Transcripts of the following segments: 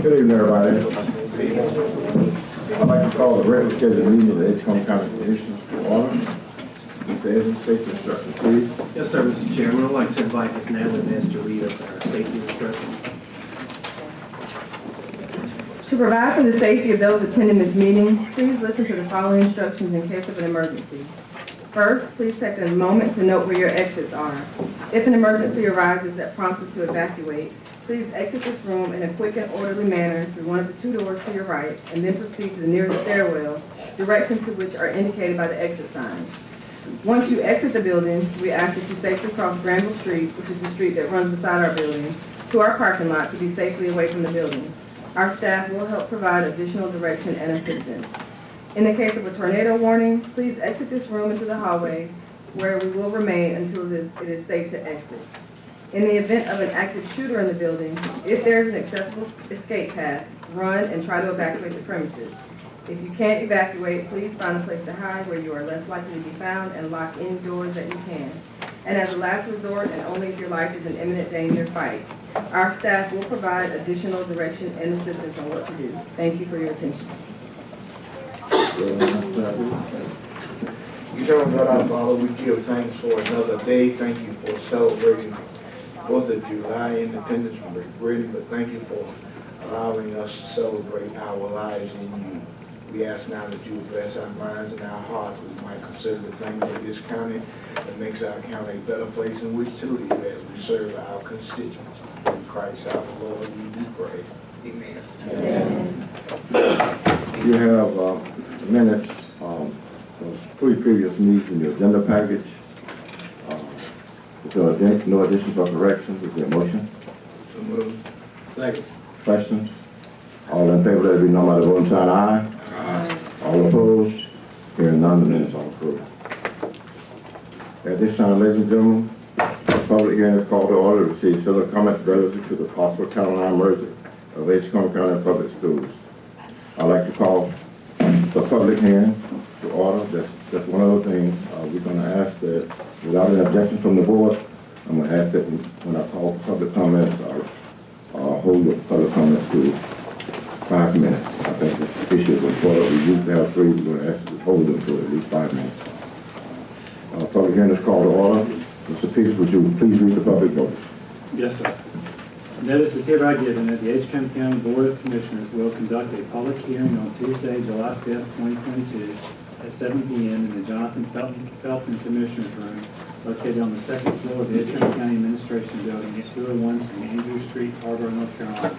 Good evening, everybody. I'd like to call the regular scheduled meeting of the Edgecombe County Commissioners to order. Mr. Evans, safety instruction, please. Yes, sir, Mr. Chairman. I'd like to invite Ms. Natalie Ness to read us our safety instructions. To provide for the safety of those attending this meeting, please listen to the following instructions in case of an emergency. First, please take a moment to note where your exits are. If an emergency arises that prompts us to evacuate, please exit this room in a quick and orderly manner through one of the two doors to your right, and then proceed to the nearest stairwell, directions to which are indicated by the exit signs. Once you exit the building, we ask that you safely cross Granville Street, which is the street that runs beside our building, to our parking lot to be safely away from the building. Our staff will help provide additional direction and assistance. In the case of a tornado warning, please exit this room into the hallway, where we will remain until it is safe to exit. In the event of an active shooter in the building, if there is an accessible escape path, run and try to evacuate the premises. If you can't evacuate, please find a place to hide where you are less likely to be found and lock any doors that you can. And as a last resort, and only if your life is in imminent danger, fight. Our staff will provide additional direction and assistance on what to do. Thank you for your attention. Eternal God, our Father, we give thanks for another day. Thank you for celebrating 4th of July Independence from Great Britain, but thank you for allowing us to celebrate our lives in you. We ask now that you would bless our minds and our hearts. We might consider the things of this county that makes our county a better place in which to live as we serve our constituents. In Christ our Lord, we do pray. Amen. Amen. You have minutes from 3 previous meetings in your agenda package. If there are no additions or corrections, is there a motion? So moved. Second. Questions? All in favor, let it be known by the voting sign aye. Aye. All opposed? Hearing none, the minutes are approved. At this time, ladies and gentlemen, the public hearing is called to order to receive civil comments relative to the possible county line merger of Edgecombe County Public Schools. I'd like to call the public hearing to order. That's one of those things. We're going to ask that, without an objection from the board, I'm going to ask that when I call for public comments, hold the public comments to 5 minutes. I think this issue is important. We used to have 3. We're going to ask to hold them to at least 5 minutes. Public hearing is called to order. Mr. Pierce, would you please read the public notice? Yes, sir. Notice is hereby given that the Edgecombe County Board of Commissioners will conduct a public hearing on Tuesday, July 5th, 2022 at 7 p.m. in the Jonathan Felton Commissioners Room located on the 2nd floor of the Edgecombe County Administration Building at 201 St. Andrew Street, Harbor, North Carolina.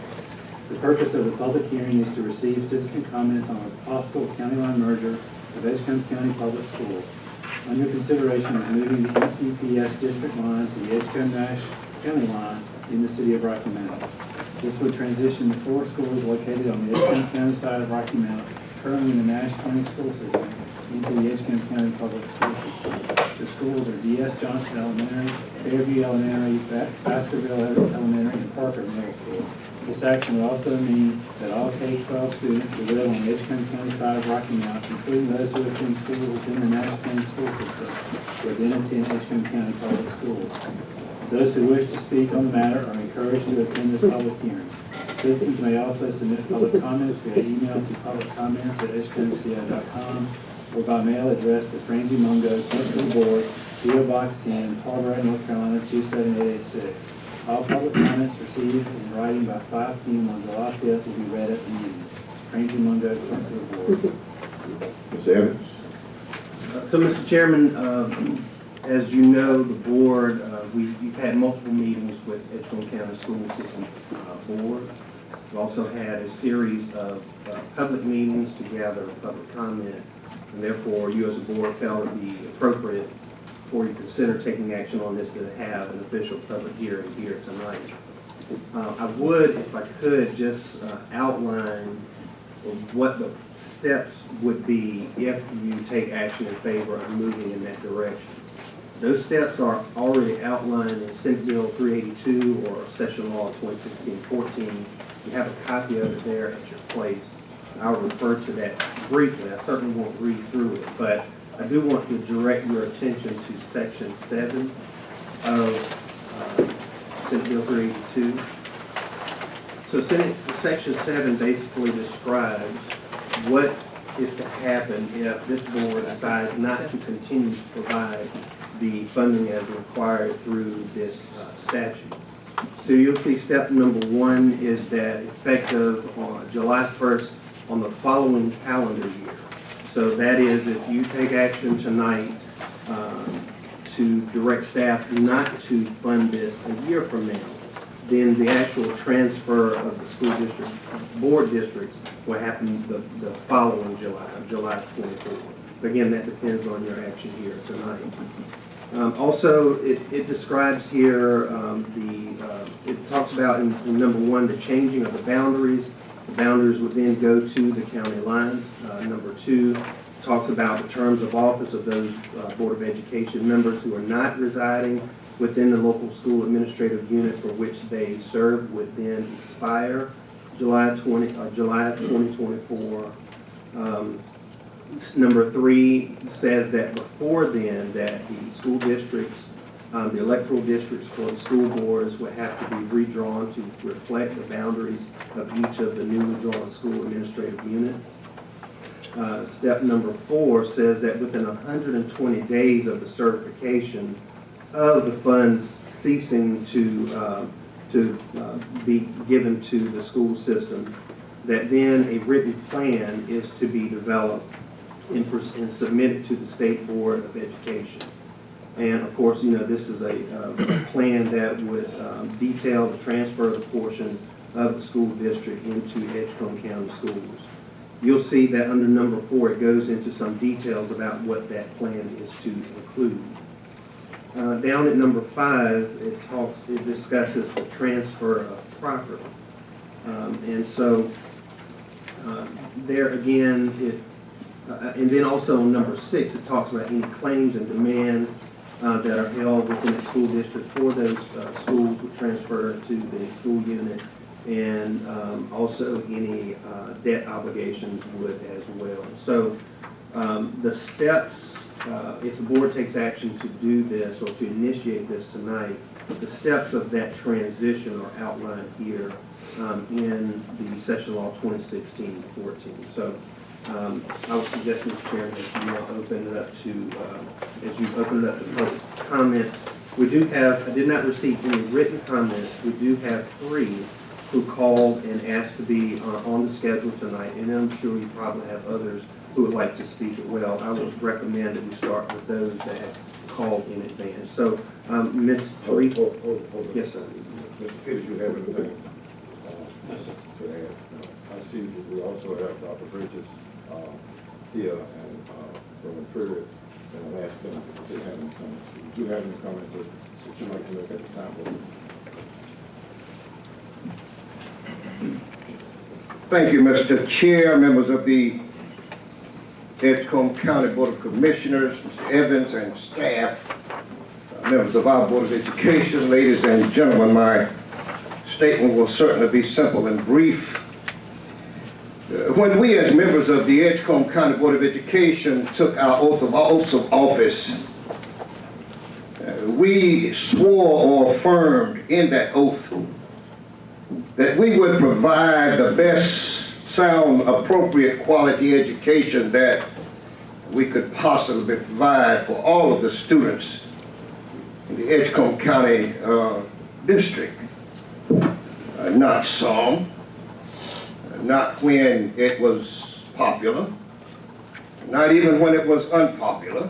The purpose of the public hearing is to receive citizen comments on a possible county line merger of Edgecombe County Public Schools. Under consideration is moving the ECPS district line to the Edgecombe County line in the city of Rocky Mount. This would transition the 4 schools located on the Edgecombe County side of Rocky Mount, currently in the Nash County school system, into the Edgecombe County Public School System. The schools are D.S. Johnson Elementary, Fairview Elementary, Baskerville Elementary, and Parker Middle School. This action would also mean that all K-12 students who live on the Edgecombe County side of Rocky Mount, including those who attend schools within the Nash County school system, would then attend Edgecombe County Public Schools. Those who wish to speak on the matter are encouraged to attend this public hearing. Citizens may also submit public comments via email to publiccomments@edgecombeci.com or by mail addressed to Frangie Mungo, Clerk of the Board, P.O. Box 10, Harbor, North Carolina 27886. All public comments received in writing by 5 p.m. on July 5th will be read at the meeting. Frangie Mungo, Clerk of the Board. Mr. Evans? So, Mr. Chairman, as you know, the board, we've had multiple meetings with Edgecombe County School System Board. We've also had a series of public meetings to gather public comment, and therefore you as a board felt it would be appropriate before you consider taking action on this to have an official public hearing here tonight. I would, if I could, just outline what the steps would be if you take action in favor of moving in that direction. Those steps are already outlined in Senate Bill 382 or Session Law 2016-14. You have a copy of it there at your place. I'll refer to that briefly. I certainly won't read through it, but I do want to direct your attention to Section 7 of Senate Bill 382. So So section 7 basically describes what is to happen if this board decides not to continue to provide the funding as required through this statute. So you'll see step number 1 is that effective on July 1st on the following calendar year. So that is, if you take action tonight to direct staff not to fund this a year from now, then the actual transfer of the school district, board districts, will happen the following July 24th. But again, that depends on your action here tonight. Also, it describes here it talks about in number 1, the changing of the boundaries. The boundaries would then go to the county lines. Number 2 talks about the terms of office of those Board of Education members who are not residing within the local school administrative unit for which they served would then expire July of 2024. Number 3 says that before then, that the school districts, the electoral districts for the school boards would have to be redrawn to reflect the boundaries of each of the newly drawn school administrative units. Step number 4 says that within 120 days of the certification of the funds ceasing to be given to the school system, that then a written plan is to be developed and submitted to the State Board of Education. And of course, you know, this is a plan that would detail the transfer of the portion of the school district into Edgecombe County Schools. You'll see that under number 4, it goes into some details about what that plan is to include. Down at number 5, it discusses the transfer of property. And so there again, and then also on number 6, it talks about any claims and demands that are held within the school district for those schools would transfer to the school unit, and also any debt obligations would as well. So the steps, if the board takes action to do this or to initiate this tonight, the steps of that transition are outlined here in the Session Law 2016-14. So I would suggest, Mr. Chairman, that you now open it up to, as you open it up to public comment. We do have, I did not receive any written comments. We do have 3 who called and asked to be on the schedule tonight, and I'm sure you probably have others who would like to speak as well. I would recommend that we start with those that have called in advance. So, Ms. Teresa. Yes, sir. Mr. Peters, you have anything to add? I see that we also have Dr. Bridges here and from Interior, and I'll ask them if they have any comments. Do you have any comments that you'd like to make at this time? Thank you, Mr. Chair, members of the Edgecombe County Board of Commissioners, Mr. Evans and staff, members of our Board of Education, ladies and gentlemen. My statement will certainly be simple and brief. When we as members of the Edgecombe County Board of Education took our oaths of office, we swore or affirmed in that oath that we would provide the best, sound, appropriate quality education that we could possibly provide for all of the students in the Edgecombe County district. Not some, not when it was popular, not even when it was unpopular,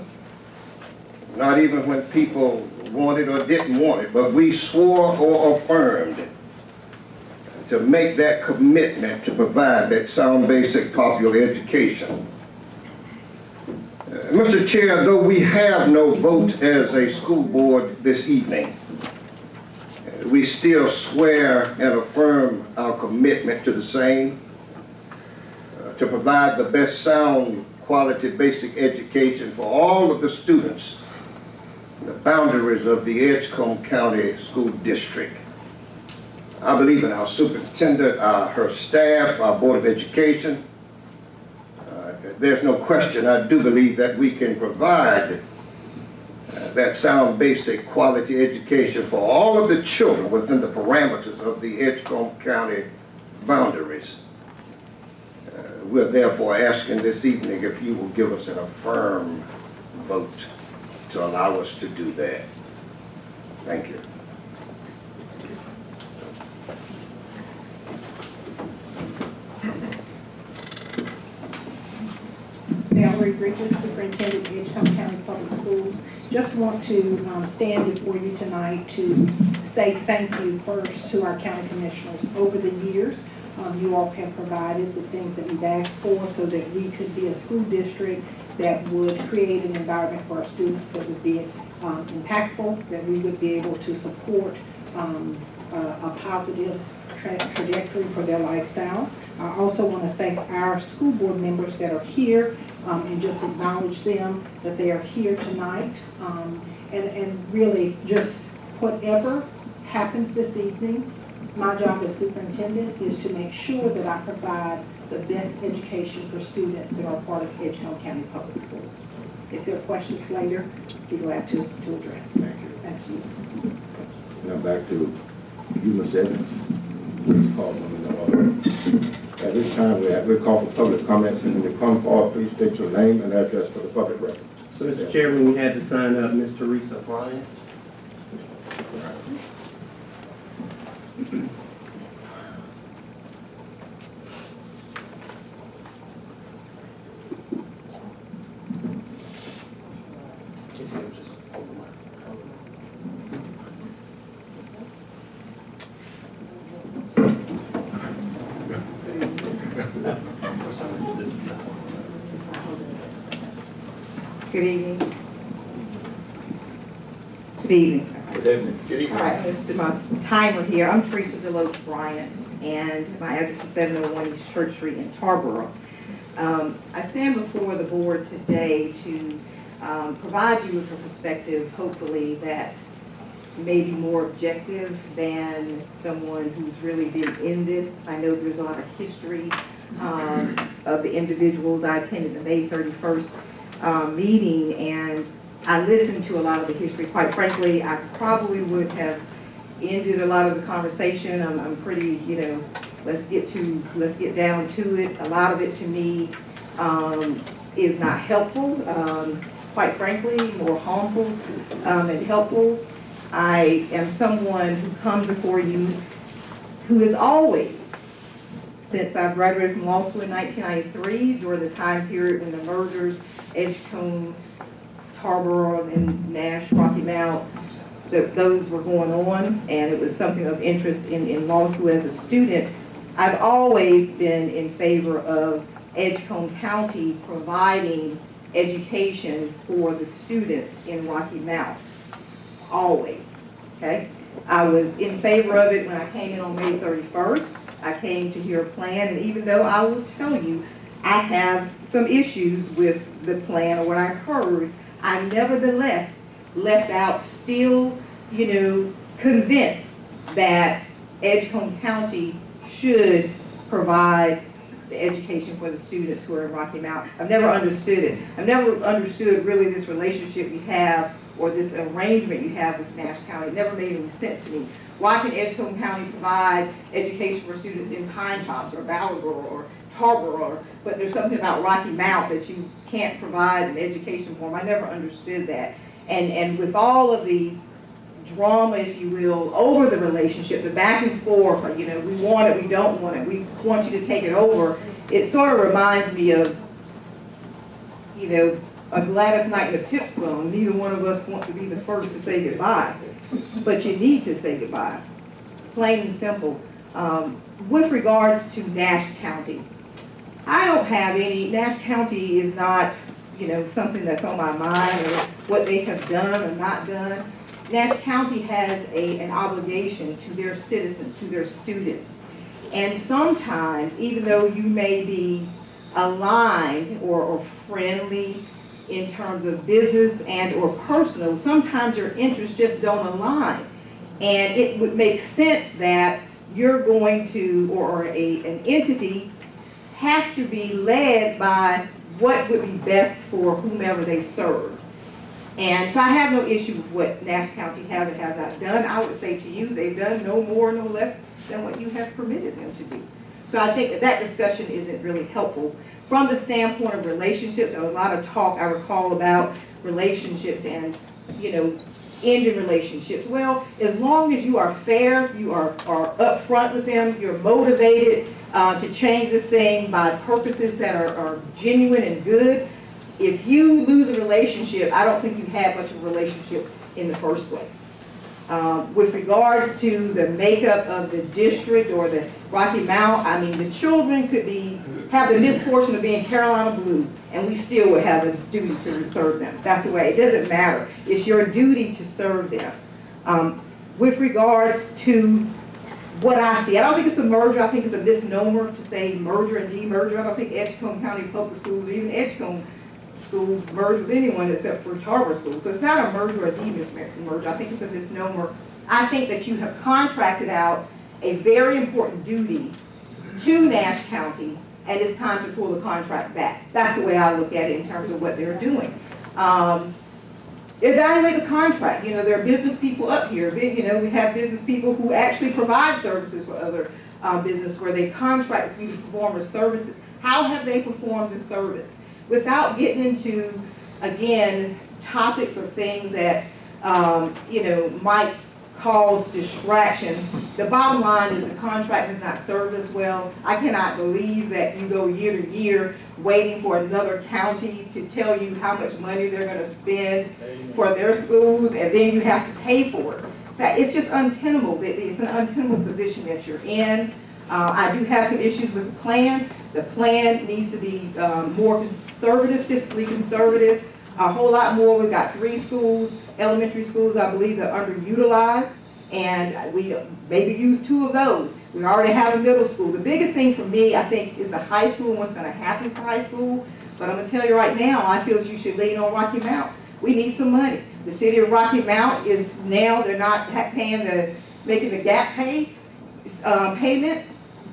not even when people wanted or didn't want it, but we swore or affirmed to make that commitment to provide that sound, basic, popular education. Mr. Chair, though we have no vote as a school board this evening, we still swear and affirm our commitment to the same, to provide the best sound, quality, basic education for all of the students in the boundaries of the Edgecombe County School District. I believe in our superintendent, her staff, our Board of Education. There's no question, I do believe that we can provide that sound, basic, quality education for all of the children within the parameters of the Edgecombe County boundaries. We're therefore asking this evening if you will give us an affirm vote to allow us to do that. Thank you. Valerie Bridges, Superintendent of Edgecombe County Public Schools. Just want to stand before you tonight to say thank you first to our county commissioners. Over the years, you all have provided the things that we've asked for so that we could be a school district that would create an environment for our students that would be impactful, that we would be able to support a positive trajectory for their lifestyle. I also want to thank our school board members that are here and just acknowledge them that they are here tonight. And really just whatever happens this evening, my job as superintendent is to make sure that I provide the best education for students that are part of Edgecombe County Public Schools. If there are questions later, be glad to address. Thank you. Thank you. Now back to you, Ms. Evans. Please call them in order. At this time, we call for public comments, and when you come forward, please state your name and address for the public record. So, Mr. Chairman, we had to sign up Ms. Teresa Bryant. Good evening. Good evening. Good evening. Good All right, Mr. My timer here. I'm Teresa Deloach Bryant, and my address is 701 East Church Street in Tarboro. I stand before the board today to provide you with a perspective, hopefully, that may be more objective than someone who's really been in this. I know there's a lot of history of the individuals. I attended the May 31st meeting, and I listened to a lot of the history. Quite frankly, I probably would have ended a lot of the conversation. I'm pretty, let's get down to it. A lot of it to me is not helpful. Quite frankly, more harmful than helpful. I am someone who comes before you who is always, since I graduated from law school in 1993, during the time period when the mergers, Edgecombe, Tarboro, and Nash, Rocky Mount, those were going on, and it was something of interest in law school as a student. I've always been in favor of Edgecombe County providing education for the students in Rocky Mount. Always, okay? I was in favor of it when I came in on May 31st. I came to hear a plan, and even though I will tell you I have some issues with the plan or what I heard, I nevertheless left out still, convinced that Edgecombe County should provide the education for the students who are in Rocky Mount. I've never understood it. I've never understood really this relationship you have or this arrangement you have with Nash County. It never made any sense to me. Why can Edgecombe County provide education for students in Pine Tops or Ballagore or Tarboro, but there's something about Rocky Mount that you can't provide an education for them? I never understood that. And with all of the drama, if you will, over the relationship, the back and forth, we want it, we don't want it, we want you to take it over, it sort of reminds me of, a Gladys Knight and a Pip song. Neither one of us wants to be the first to say goodbye, but you need to say goodbye. Plain and simple. With regards to Nash County, I don't have any, Nash County is not, something that's on my mind or what they have done or not done. Nash County has an obligation to their citizens, to their students. And sometimes, even though you may be aligned or friendly in terms of business and or personal, sometimes your interests just don't align. And it would make sense that you're going to, or an entity has to be led by what would be best for whomever they serve. And so I have no issue with what Nash County has or has not done. I would say to you, they've done no more, no less than what you have permitted them to do. So I think that that discussion isn't really helpful. From the standpoint of relationships, there was a lot of talk I recall about relationships and, you know, ending relationships. Well, as long as you are fair, you are upfront with them, you're motivated to change this thing by purposes that are genuine and good. If you lose a relationship, I don't think you had much of a relationship in the first place. With regards to the makeup of the district or the Rocky Mount, I mean, the children could have the misfortune of being Carolina Blue, and we still would have a duty to serve them. That's the way. It doesn't matter. It's your duty to serve them. With regards to what I see, I don't think it's a merger. I think it's a misnomer to say merger and demerger. I don't think Edgecombe County Public Schools or even Edgecombe schools merge with anyone except for Tarboro schools. So it's not a merger or a demerger. I think it's a misnomer. I think that you have contracted out a very important duty to Nash County, and it's time to pull the contract back. That's the way I look at it in terms of what they're doing. Evaluate the contract. You know, there are business people up here. You know, we have business people who actually provide services for other business where they contract with you to perform a service. How have they performed the service? Without getting into, again, topics or things that, you know, might cause distraction. The bottom line is the contract has not served us well. I cannot believe that you go year to year waiting for another county to tell you how much money they're going to spend for their schools, and then you have to pay for it. It's just untenable. It's an untenable position that you're in. I do have some issues with the plan. The plan needs to be more conservative, fiscally conservative, a whole lot more. We've got 3 schools, elementary schools, I believe, that are underutilized, and we maybe use 2 of those. We already have a middle school. The biggest thing for me, I think, is the high school and what's going to happen for high school. But I'm going to tell you right now, I feel that you should lean on Rocky Mount. We need some money. The city of Rocky Mount is now, they're not making the gap payment.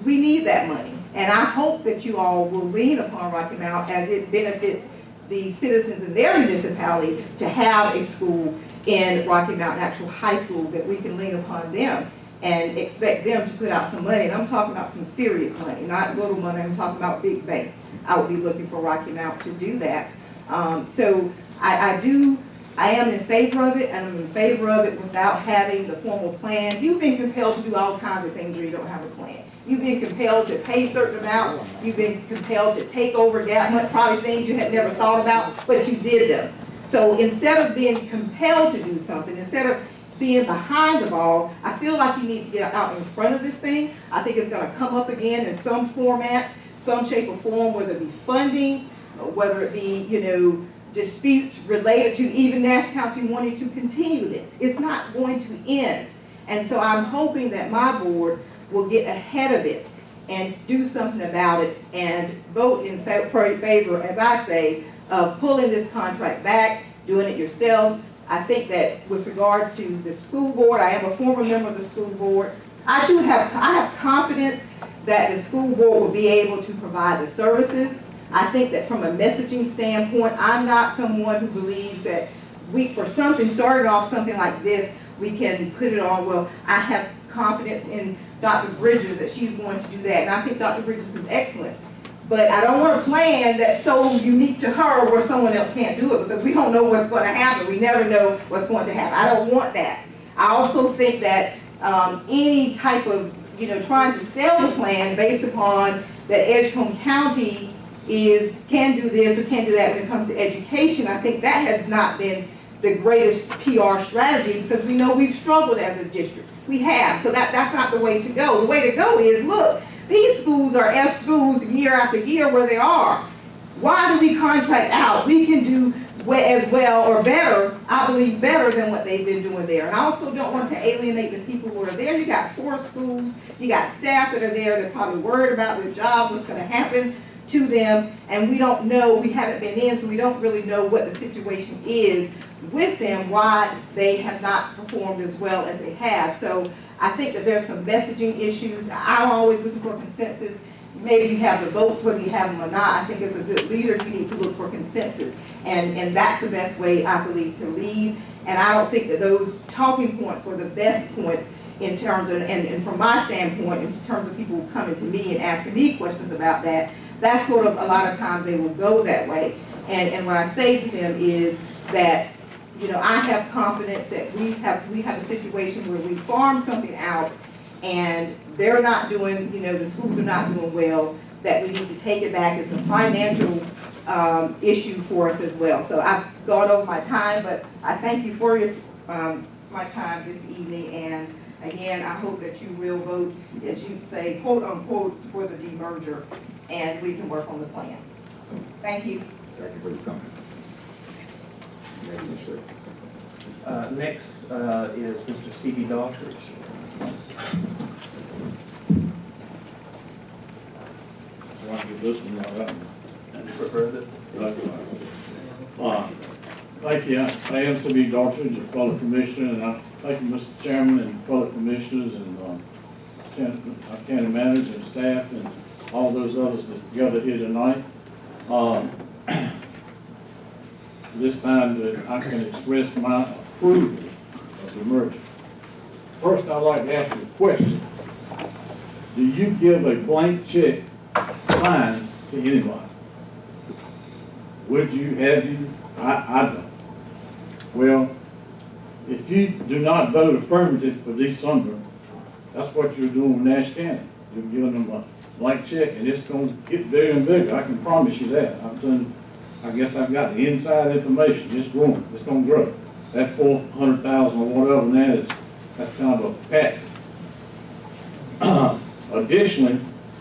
We need that money. And I hope that you all will lean upon Rocky Mount as it benefits the citizens in their municipality to have a school in Rocky Mount, an actual high school, that we can lean upon them and expect them to put out some money. And I'm talking about some serious money, not little money. I'm talking about big bank. I would be looking for Rocky Mount to do that. So I am in favor of it, and I'm in favor of it without having the formal plan. You've been compelled to do all kinds of things where you don't have a plan. You've been compelled to pay certain amounts. You've been compelled to take over probably things you had never thought about, but you did them. So instead of being compelled to do something, instead of being behind the ball, I feel like you need to get out in front of this thing. I think it's going to come up again in some format, some shape or form, whether it be funding, or whether it be, you know, disputes related to even Nash County wanting to continue this. It's not going to end. And so I'm hoping that my board will get ahead of it and do something about it and vote in favor, as I say, of pulling this contract back, doing it yourselves. I think that with regards to the school board, I am a former member of the school board. I have confidence that the school board will be able to provide the services. I think that from a messaging standpoint, I'm not someone who believes that starting off something like this, we can put it on, well, I have confidence in Dr. Bridges that she's going to do that, and I think Dr. Bridges is excellent. But I don't want a plan that's so unique to her where someone else can't do it, because we don't know what's going to happen. We never know what's going to happen. I don't want that. I also think that any type of, you know, trying to sell the plan based upon that Edgecombe County can do this or can do that when it comes to education, I think that has not been the greatest PR strategy, because we know we've struggled as a district. We have, so that's not the way to go. The way to go is, look, these schools are F schools year after year where they are. Why do we contract out? We can do as well or better, I believe better than what they've been doing there. And I also don't want to alienate the people who are there. You got 4 schools, you got staff that are there, they're probably worried about their job, what's going to happen to them, and we don't know, we haven't been in, so we don't really know what the situation is with them, why they have not performed as well as they have. So I think that there's some messaging issues. I'm always looking for consensus. Maybe you have the votes, whether you have them or not. I think as a good leader, you need to look for consensus. And that's the best way, I believe, to lead. And I don't think that those talking points were the best points in terms of, and from my standpoint, in terms of people coming to me and asking me questions about that, that's sort of, a lot of times they will go that way. And what I say to them is that, you know, I have confidence that we have a situation where we farm something out and they're not doing, you know, the schools are not doing well, that we need to take it back as a financial issue for us as well. So I've gone over my time, but I thank you for your my time this evening, and again, I hope that you will vote, as you say, quote unquote, for the demerger, and we can work on the plan. Thank you. Thank you for your comment. Next, Mr. Next is Mr. C.B. Daughtry. I like this one, not that one. And you prefer this? Thank you. I am C.B. Daughtry, your fellow commissioner, and I thank you, Mr. Chairman, and fellow commissioners, and our county manager and staff, and all those others that gathered here tonight. This time that I can express my approval of the merger. First, I'd like to ask you a question. Do you give a blank check signed to anybody? Would you, have you? I don't. Well, if you do not vote affirmative for December, that's what you're doing with Nash County. You're giving them a blank check, and it's going to get bigger and bigger. I can promise you that. I guess I've got the inside information. It's growing. It's going to grow. That 400,000 or whatever now that's kind of a patsy. Additionally,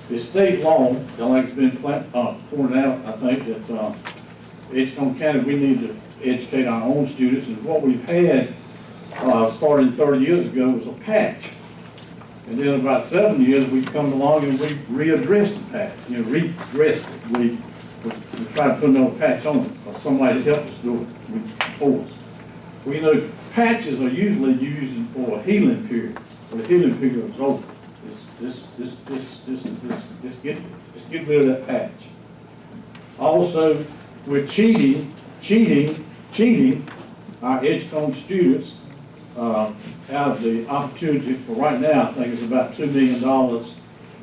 the state law, like it's been pointed out, I think that Edgecombe County, we need to educate our own students, and what we've had starting 30 years ago was a patch. And then about 7 years, we've come along and we readdressed the patch, redressed it. We tried to put another patch on it, or somebody to help us do it for us. We know patches are usually used for a healing period. When the healing period is over, just get rid of that patch. Also, we're cheating our Edgecombe students out of the opportunity for right now. I think it's about $2 million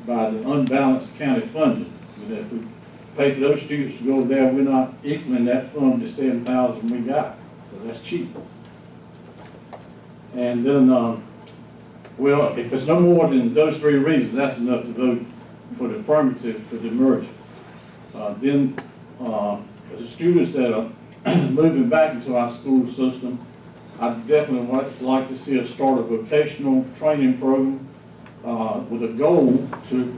by the unbalanced county funding. And if we pay for those students to go there, we're not equaling that fund to $7,000 we got. So that's cheap. And then, well, if it's no more than those three reasons, that's enough to vote for the affirmative for the merger. Then, the students that are moving back into our school system, I definitely would like to see us start a vocational training program with a goal to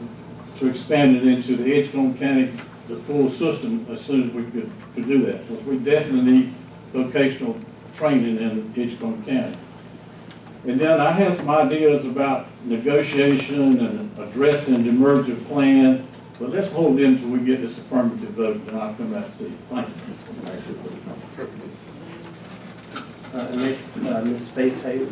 expand it into the Edgecombe County, the full system, as soon as we could do that. Because we definitely need vocational training in Edgecombe County. And then I have some ideas about negotiation and addressing the merger plan, but let's hold them until we get this affirmative vote, and I'll come back and see you. Thank you. Next, Ms. Faith Taylor.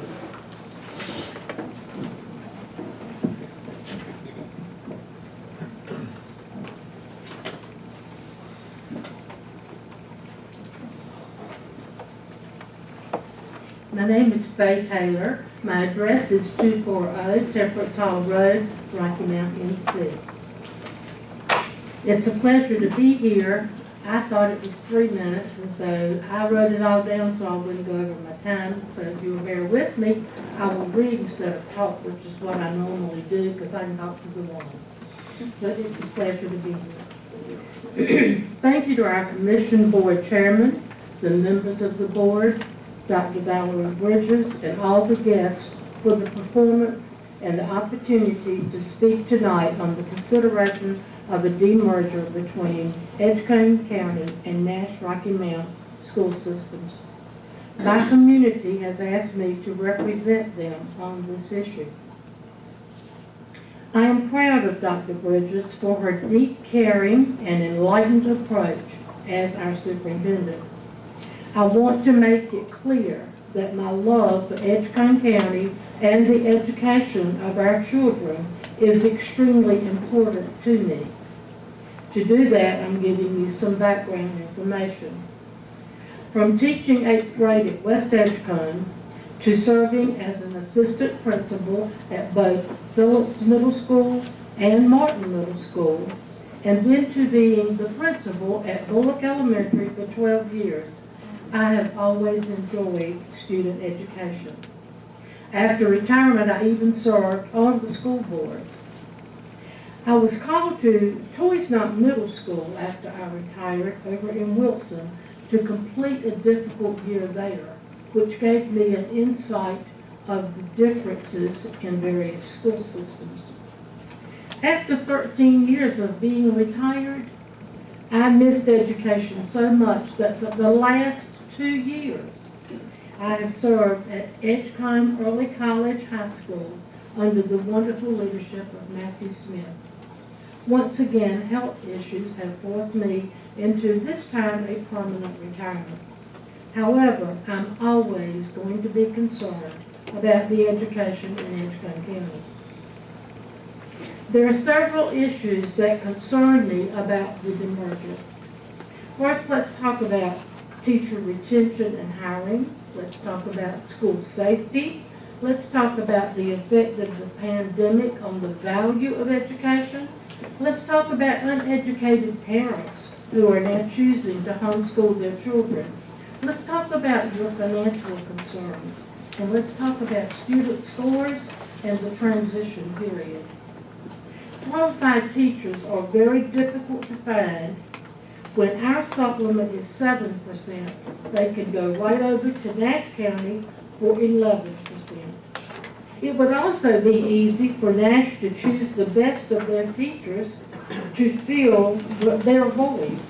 My name is Faye Taylor. My address is 240 Temperance Hall Road, Rocky Mount, NC. It's a pleasure to be here. I thought it was 3 minutes, and so I wrote it all down so I wouldn't go over my time. So if you'll bear with me, I will read instead of talk, which is what I normally do, because I can talk to the woman. So it's a pleasure to be here. Thank you to our Commission Board Chairman, the members of the board, Dr. Valerie Bridges, and all the guests for the performance and the opportunity to speak tonight on the consideration of a demerger between Edgecombe County and Nash Rocky Mount school systems. My community has asked me to represent them on this issue. I am proud of Dr. Bridges for her deep, caring, and enlightened approach as our superintendent. I want to make it clear that my love for Edgecombe County and the education of our children is extremely important to me. To do that, I'm giving you some background information. From teaching 8th grade at West Edgecombe to serving as an assistant principal at both Phillips Middle School and Martin Middle School, and then to being the principal at Bullock Elementary for 12 years. I have always enjoyed student education. After retirement, I even served on the school board. I was called to Toys Knot Middle School after I retired over in Wilson to complete a difficult year there, which gave me an insight of the differences in various school systems. After 13 years of being retired, I missed education so much that for the last 2 years, I have served at Edgecombe Early College High School under the wonderful leadership of Matthew Smith. Once again, health issues have forced me into this time a permanent retirement. However, I'm always going to be concerned about the education in Edgecombe County. There are several issues that concern me about the demerger. First, let's talk about teacher retention and hiring. Let's talk about school safety. Let's talk about the effect of the pandemic on the value of education. Let's talk about uneducated parents who are now choosing to homeschool their children. Let's talk about your financial concerns. And let's talk about student scores and the transition period. Qualified teachers are very difficult to find. When our supplement is 7%, they can go right over to Nash County for 11%. It would also be easy for Nash to choose the best of their teachers to fill their voids.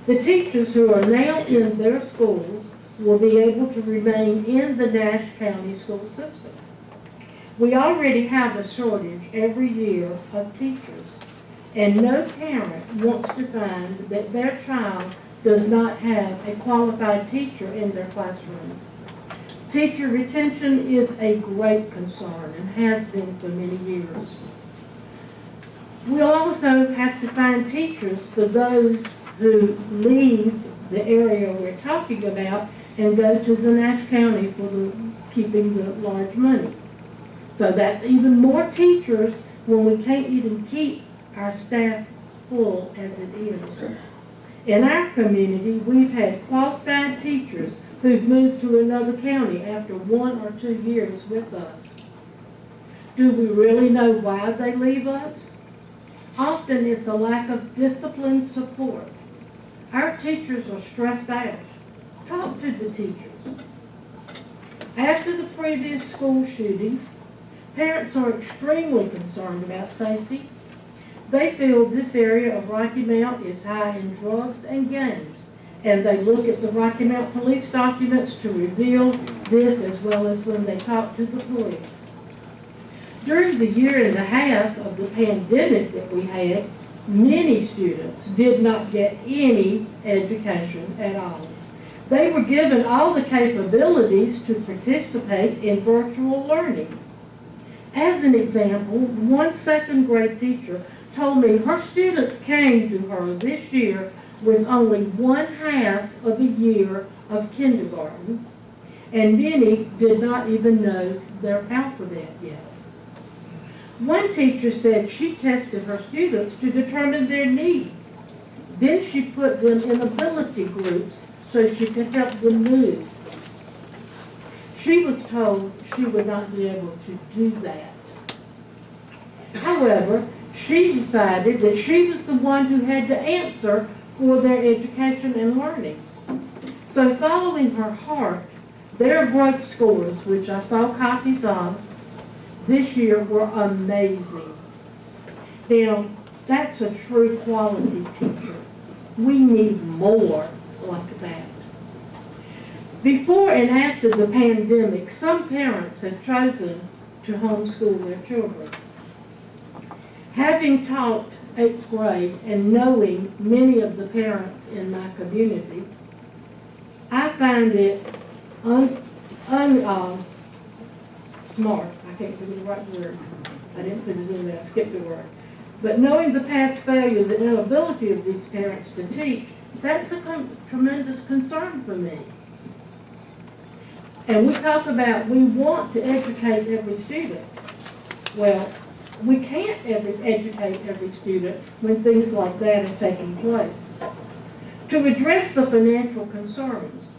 The teachers who are now in their schools will be able to remain in the Nash County school system. We already have a shortage every year of teachers, and no parent wants to find that their child does not have a qualified teacher in their classroom. Teacher retention is a great concern and has been for many years. We'll also have to find teachers for those who leave the area we're talking about and go to the Nash County for keeping the large money. So that's even more teachers when we can't even keep our staff full as it is. In our community, we've had qualified teachers who've moved to another county after 1 or 2 years with us. Do we really know why they leave us? Often it's a lack of discipline support. Our teachers are stressed out. Talk to the teachers. After the previous school shootings, parents are extremely concerned about safety. They feel this area of Rocky Mount is high in drugs and gangs, and they look at the Rocky Mount police documents to reveal this, as well as when they talk to the police. During the 1.5 years of the pandemic that we had, many students did not get any education at all. They were given all the capabilities to participate in virtual learning. As an example, one second-grade teacher told me her students came to her this year with only 1/2 of a year of kindergarten, and many did not even know their alphabet yet. One teacher said she tested her students to determine their needs. Then she put them in ability groups so she could help them move. She was told she would not be able to do that. However, she decided that she was the one who had to answer for their education and learning. So following her heart, their growth scores, which I saw copies of this year, were amazing. Now, that's a true quality teacher. We need more like that. Before and after the pandemic, some parents have chosen to homeschool their children. Having taught 8th grade and knowing many of the parents in my community, I find it smart. I can't think of the right word. I didn't put it in there, I skipped a word. But knowing the past failures and inability of these parents to teach, that's a tremendous concern for me. And we talk about we want to educate every student. Well, we can't educate every student when things like that are taking place. To address the financial concerns,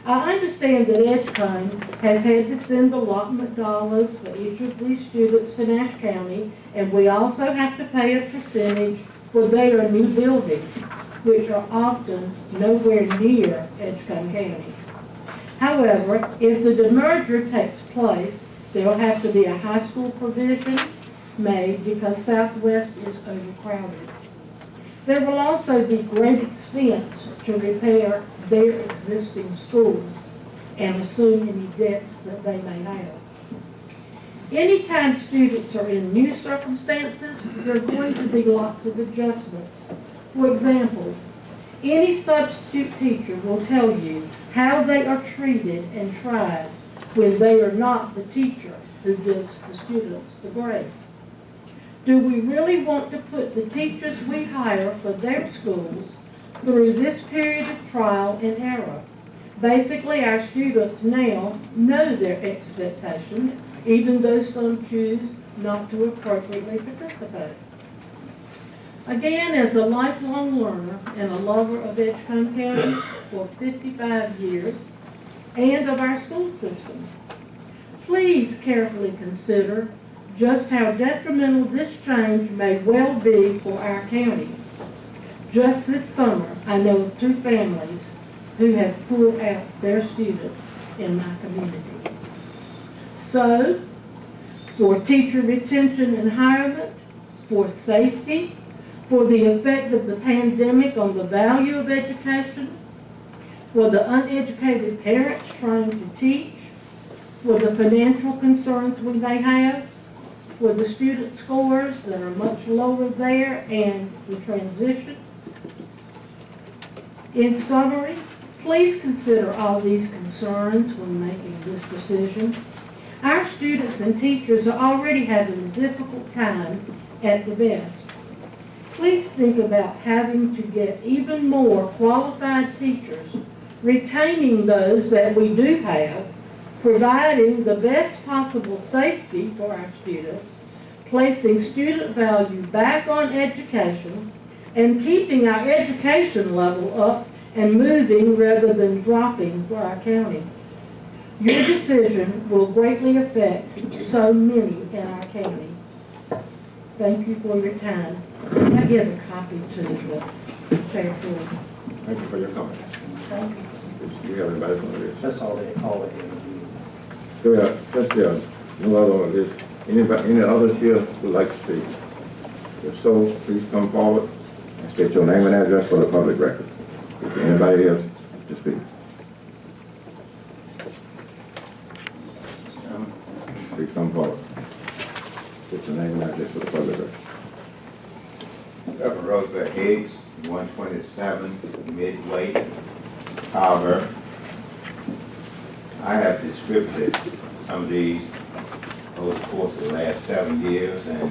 I understand that Edgecombe has had to send allotment dollars for each of these students to Nash County, and we also have to pay a percentage for their new buildings, which are often nowhere near Edgecombe County. However, if the demerger takes place, there will have to be a high school provision made because Southwest is overcrowded. There will also be great expense to repair their existing schools and assume any debts that they may have. Anytime students are in new circumstances, there are going to be lots of adjustments. For example, any substitute teacher will tell you how they are treated and tried when they are not the teacher who gives the students the grades. Do we really want to put the teachers we hire for their schools through this period of trial and error? Basically, our students now know their expectations, even though some choose not to appropriately participate. Again, as a lifelong learner and a lover of Edgecombe County for 55 years and of our school system, please carefully consider just how detrimental this change may well be for our county. Just this summer, I know of 2 families who have pulled out their students in my community. So, for teacher retention and hirement, for safety, for the effect of the pandemic on the value of education, for the uneducated parents trying to teach, for the financial concerns we may have, for the student scores that are much lower there and the transition. In summary, please consider all these concerns when making this decision. Our students and teachers are already having a difficult time at the best. Please think about having to get even more qualified teachers, retaining those that we do have, providing the best possible safety for our students, placing student value back on education, and keeping our education level up and moving rather than dropping for our county. Your decision will greatly affect so many in our county. Thank you for your time. I give a copy to the chairperson. Thank you for your comments. Thank you. Do you have anybody on this? That's all they had. Since there are no other on this, any others here would like to speak? If so, please come forward and state your name and address for the public record. Is there anybody else to speak? Please come forward. State your name and address for the public record. Reverend Rosa Higgs, 127 Midway, Carver. I have distributed some of these over the course of the last 7 years, and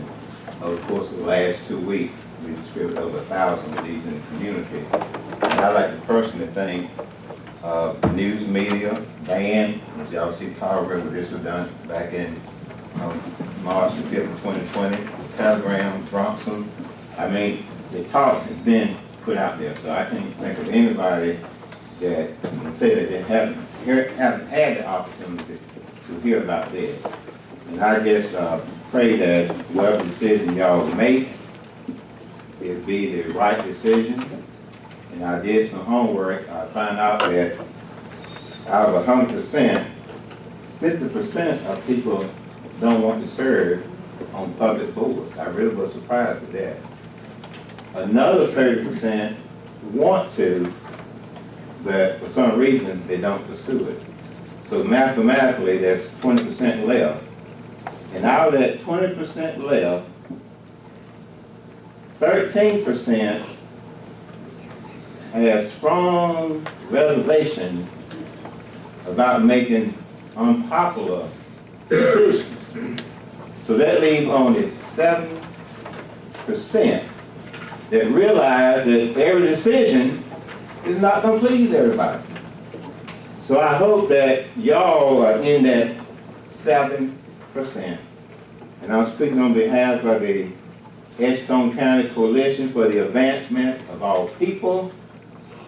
over the course of the last 2 weeks, we distributed over 1,000 of these in the community. And I'd like to personally thank the news media, band, as y'all see Carver, where this was done back in March the 5th of 2020, Telegram, Bronson. I mean, the talk has been put out there, so I can't think of anybody that can say that they haven't had the opportunity to hear about this. And I just pray that whatever decision y'all make, it be the right decision. And I did some homework. I found out that out of 100%, 50% of people don't want to serve on public boards. I really was surprised with that. Another 30% want to, but for some reason they don't pursue it. So mathematically, there's 20% left. And out of that 20% left, 13% have strong reservation about making unpopular decisions. So that leaves only 7% that realize that every decision is not going to please everybody. So I hope that y'all are in that 7%. And I'm speaking on behalf of the Edgecombe County Coalition for the Advancement of All People.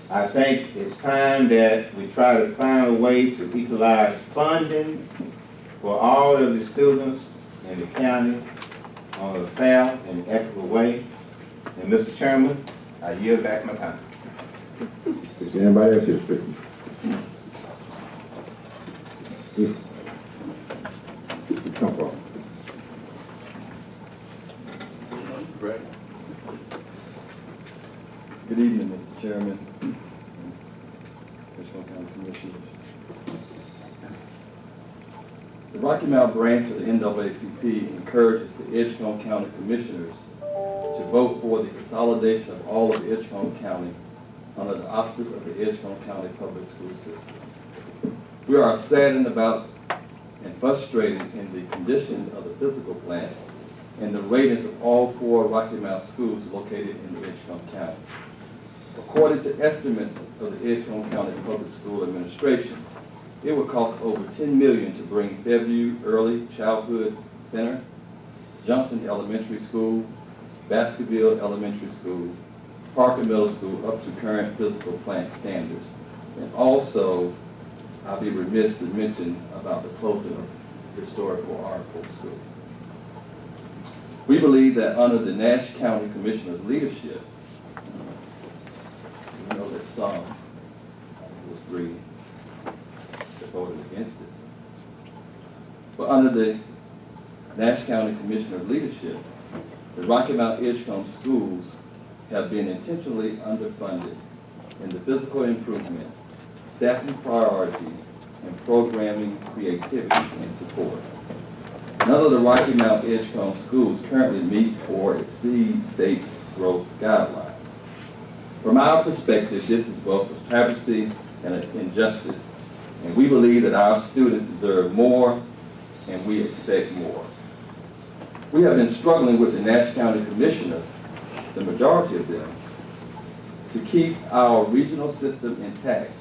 I think it's time that we try to find a way to equalize funding for all of the students in the county on a fair and equitable way. And Mr. Chairman, I yield back my time. Is there anybody else here speaking? Please. Come forward. Good evening, Mr. Chairman, Edgecombe County Commissioners. The Rocky Mount branch of the NAACP encourages the Edgecombe County Commissioners to vote for the consolidation of all of Edgecombe County under the auspices of the Edgecombe County Public School System. We are saddened about and frustrated in the condition of the physical plant and the ratings of all 4 Rocky Mount schools located in the Edgecombe County. According to estimates of the Edgecombe County Public School Administration, it would cost over $10 million to bring Fairview Early Childhood Center, Johnson Elementary School, Baskerville Elementary School, Parker Middle School up to current physical plant standards. And also, I'll be remiss to mention about the closing of historical Article School. We believe that under the Nash County Commissioner's leadership, we know that some, it was 3 that voted against it. But under the Nash County Commissioner's leadership, the Rocky Mount Edgecombe schools have been intentionally underfunded in the physical improvement, staffing priorities, and programming creativity and support. None of the Rocky Mount Edgecombe schools currently meet or exceed state growth guidelines. From our perspective, this is both a travesty and an injustice, and we believe that our students deserve more and we expect more. We have been struggling with the Nash County Commissioners, the majority of them, to keep our regional system intact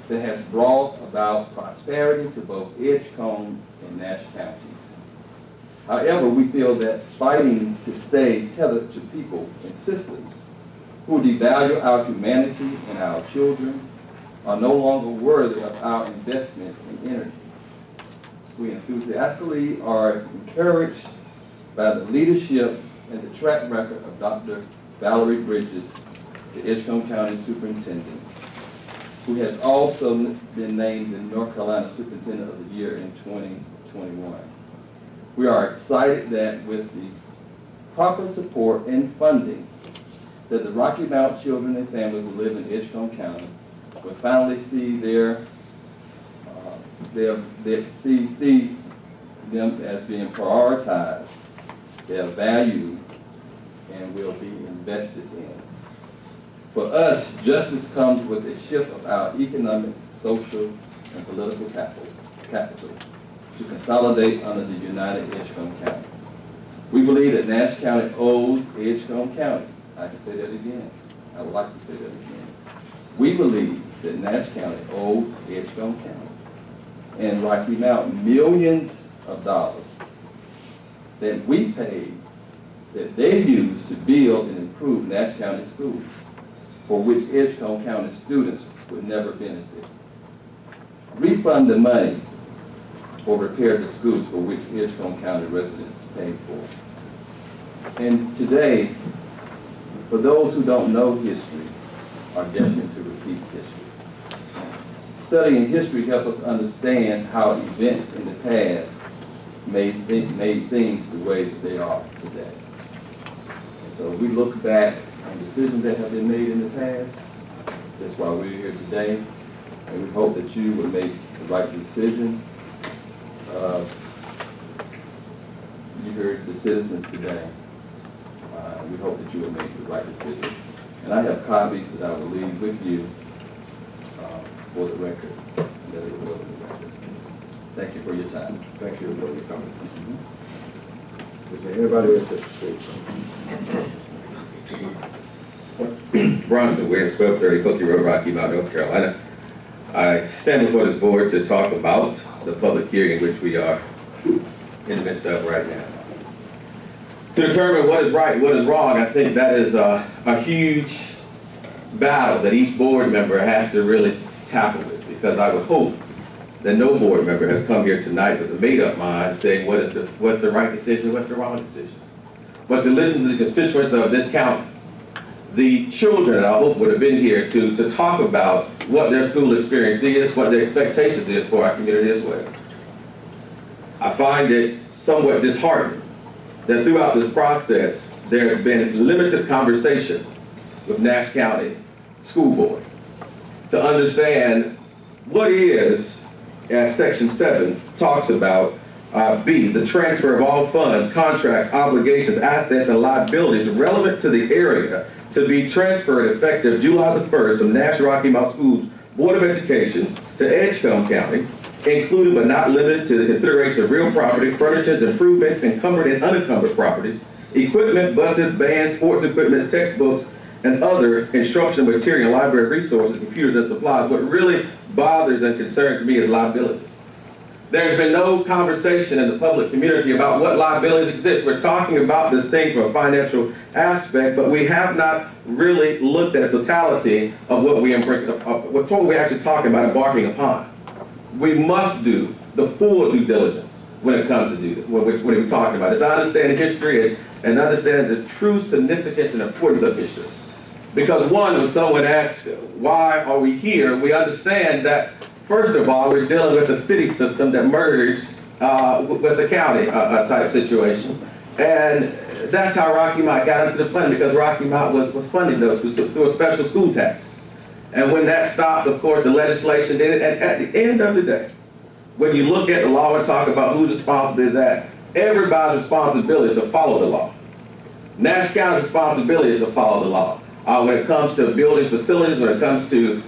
that has brought about prosperity to both Edgecombe and Nash counties. However, we feel that fighting to stay tethered to people and systems who devalue our humanity and our children are no longer worthy of our investment in energy. We enthusiastically are encouraged by the leadership and the track record of Dr. Valerie Bridges, the Edgecombe County Superintendent, who has also been named the North Carolina Superintendent of the Year in 2021. We are excited that with the proper support and funding, that the Rocky Mount children and families who live in Edgecombe County will finally see see them as being prioritized, their value, and will be invested in. For us, justice comes with a shift of our economic, social, and political capital to consolidate under the United Edgecombe County. We believe that Nash County owes Edgecombe County. I can say that again. I would like to say that again. We believe that Nash County owes Edgecombe County and Rocky Mount millions of dollars that we paid, that they used to build and improve Nash County schools, for which Edgecombe County students would never benefit. Refund the money or repair the schools for which Edgecombe County residents paid for. And today, for those who don't know history, are destined to repeat history. Studying history helps us understand how events in the past made things the way that they are today. And so we look back on decisions that have been made in the past. That's why we're here today. And we hope that you will make the right decision. You heard the citizens today. We hope that you will make the right decision. And I have copies that I will leave with you for the record, that it will go in the record. Thank you for your time. Thank you for your comment. Is there anybody else that speak? Bronson Williams, 1230 Cookie Road, Rocky Mount, North Carolina. I stand before this board to talk about the public hearing in which we are in the midst of right now. To determine what is right, what is wrong, I think that is a huge battle that each board member has to really tackle with, because I would hope that no board member has come here tonight with a made-up mind saying what's the right decision, what's the wrong decision. But to listen to the constituents of this county, the children, I hope, would have been here to talk about what their school experience is, what their expectations is for our community as well. I find it somewhat disheartening that throughout this process, there's been limited conversation with Nash County School Board to understand what is, as Section 7 talks about, B, the transfer of all funds, contracts, obligations, assets, and liabilities relevant to the area to be transferred effective July the 1st from Nash Rocky Mount Schools Board of Education to Edgecombe County, including but not limited to the consideration of real property, furnitures, improvements, encumbered and unencumbered properties, equipment, buses, bands, sports equipment, textbooks, and other instructional material, library resources, computers, and supplies. What really bothers and concerns me is liabilities. There's been no conversation in the public community about what liabilities exist. We're talking about this thing from a financial aspect, but we have not really looked at the totality of what we're actually talking about embarking upon. We must do the full due diligence when it comes to what we're talking about. It's understanding history and understanding the true significance and importance of history. Because one, when someone asks, why are we here, we understand that, first of all, we're dealing with a city system that merged with the county type situation. And that's how Rocky Mount got into the funding, because Rocky Mount was funding those through a special school tax. And when that stopped, of course, the legislation did it. And at the end of the day, when you look at the law and talk about who's responsible for that, everybody's responsibility is to follow the law. Nash County's responsibility is to follow the law. When it comes to building facilities, when it comes to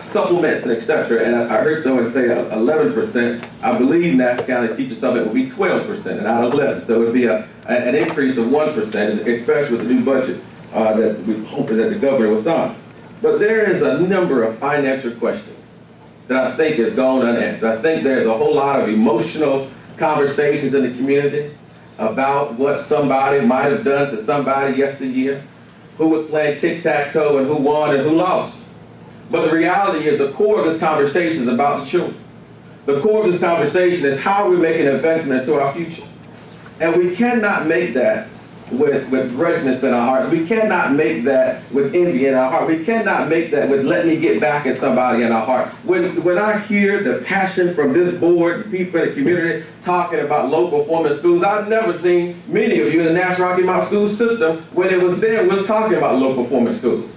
supplements and etc. And I heard someone say 11%. I believe Nash County's teacher supplement will be 12% and not 11%. So it would be an increase of 1%, especially with the new budget that we're hoping that the governor will sign. But there is a number of financial questions that I think is gone unanswered. I think there's a whole lot of emotional conversations in the community about what somebody might have done to somebody yesteryear, who was playing tic-tac-toe and who won and who lost. But the reality is the core of this conversation is about the children. The core of this conversation is how we make an investment into our future. And we cannot make that with grudginess in our hearts. We cannot make that with envy in our heart. We cannot make that with let me get back at somebody in our heart. When I hear the passion from this board, the people in the community talking about low performance schools, I've never seen many of you in the Nash Rocky Mount school system when it was there was talking about low performance schools.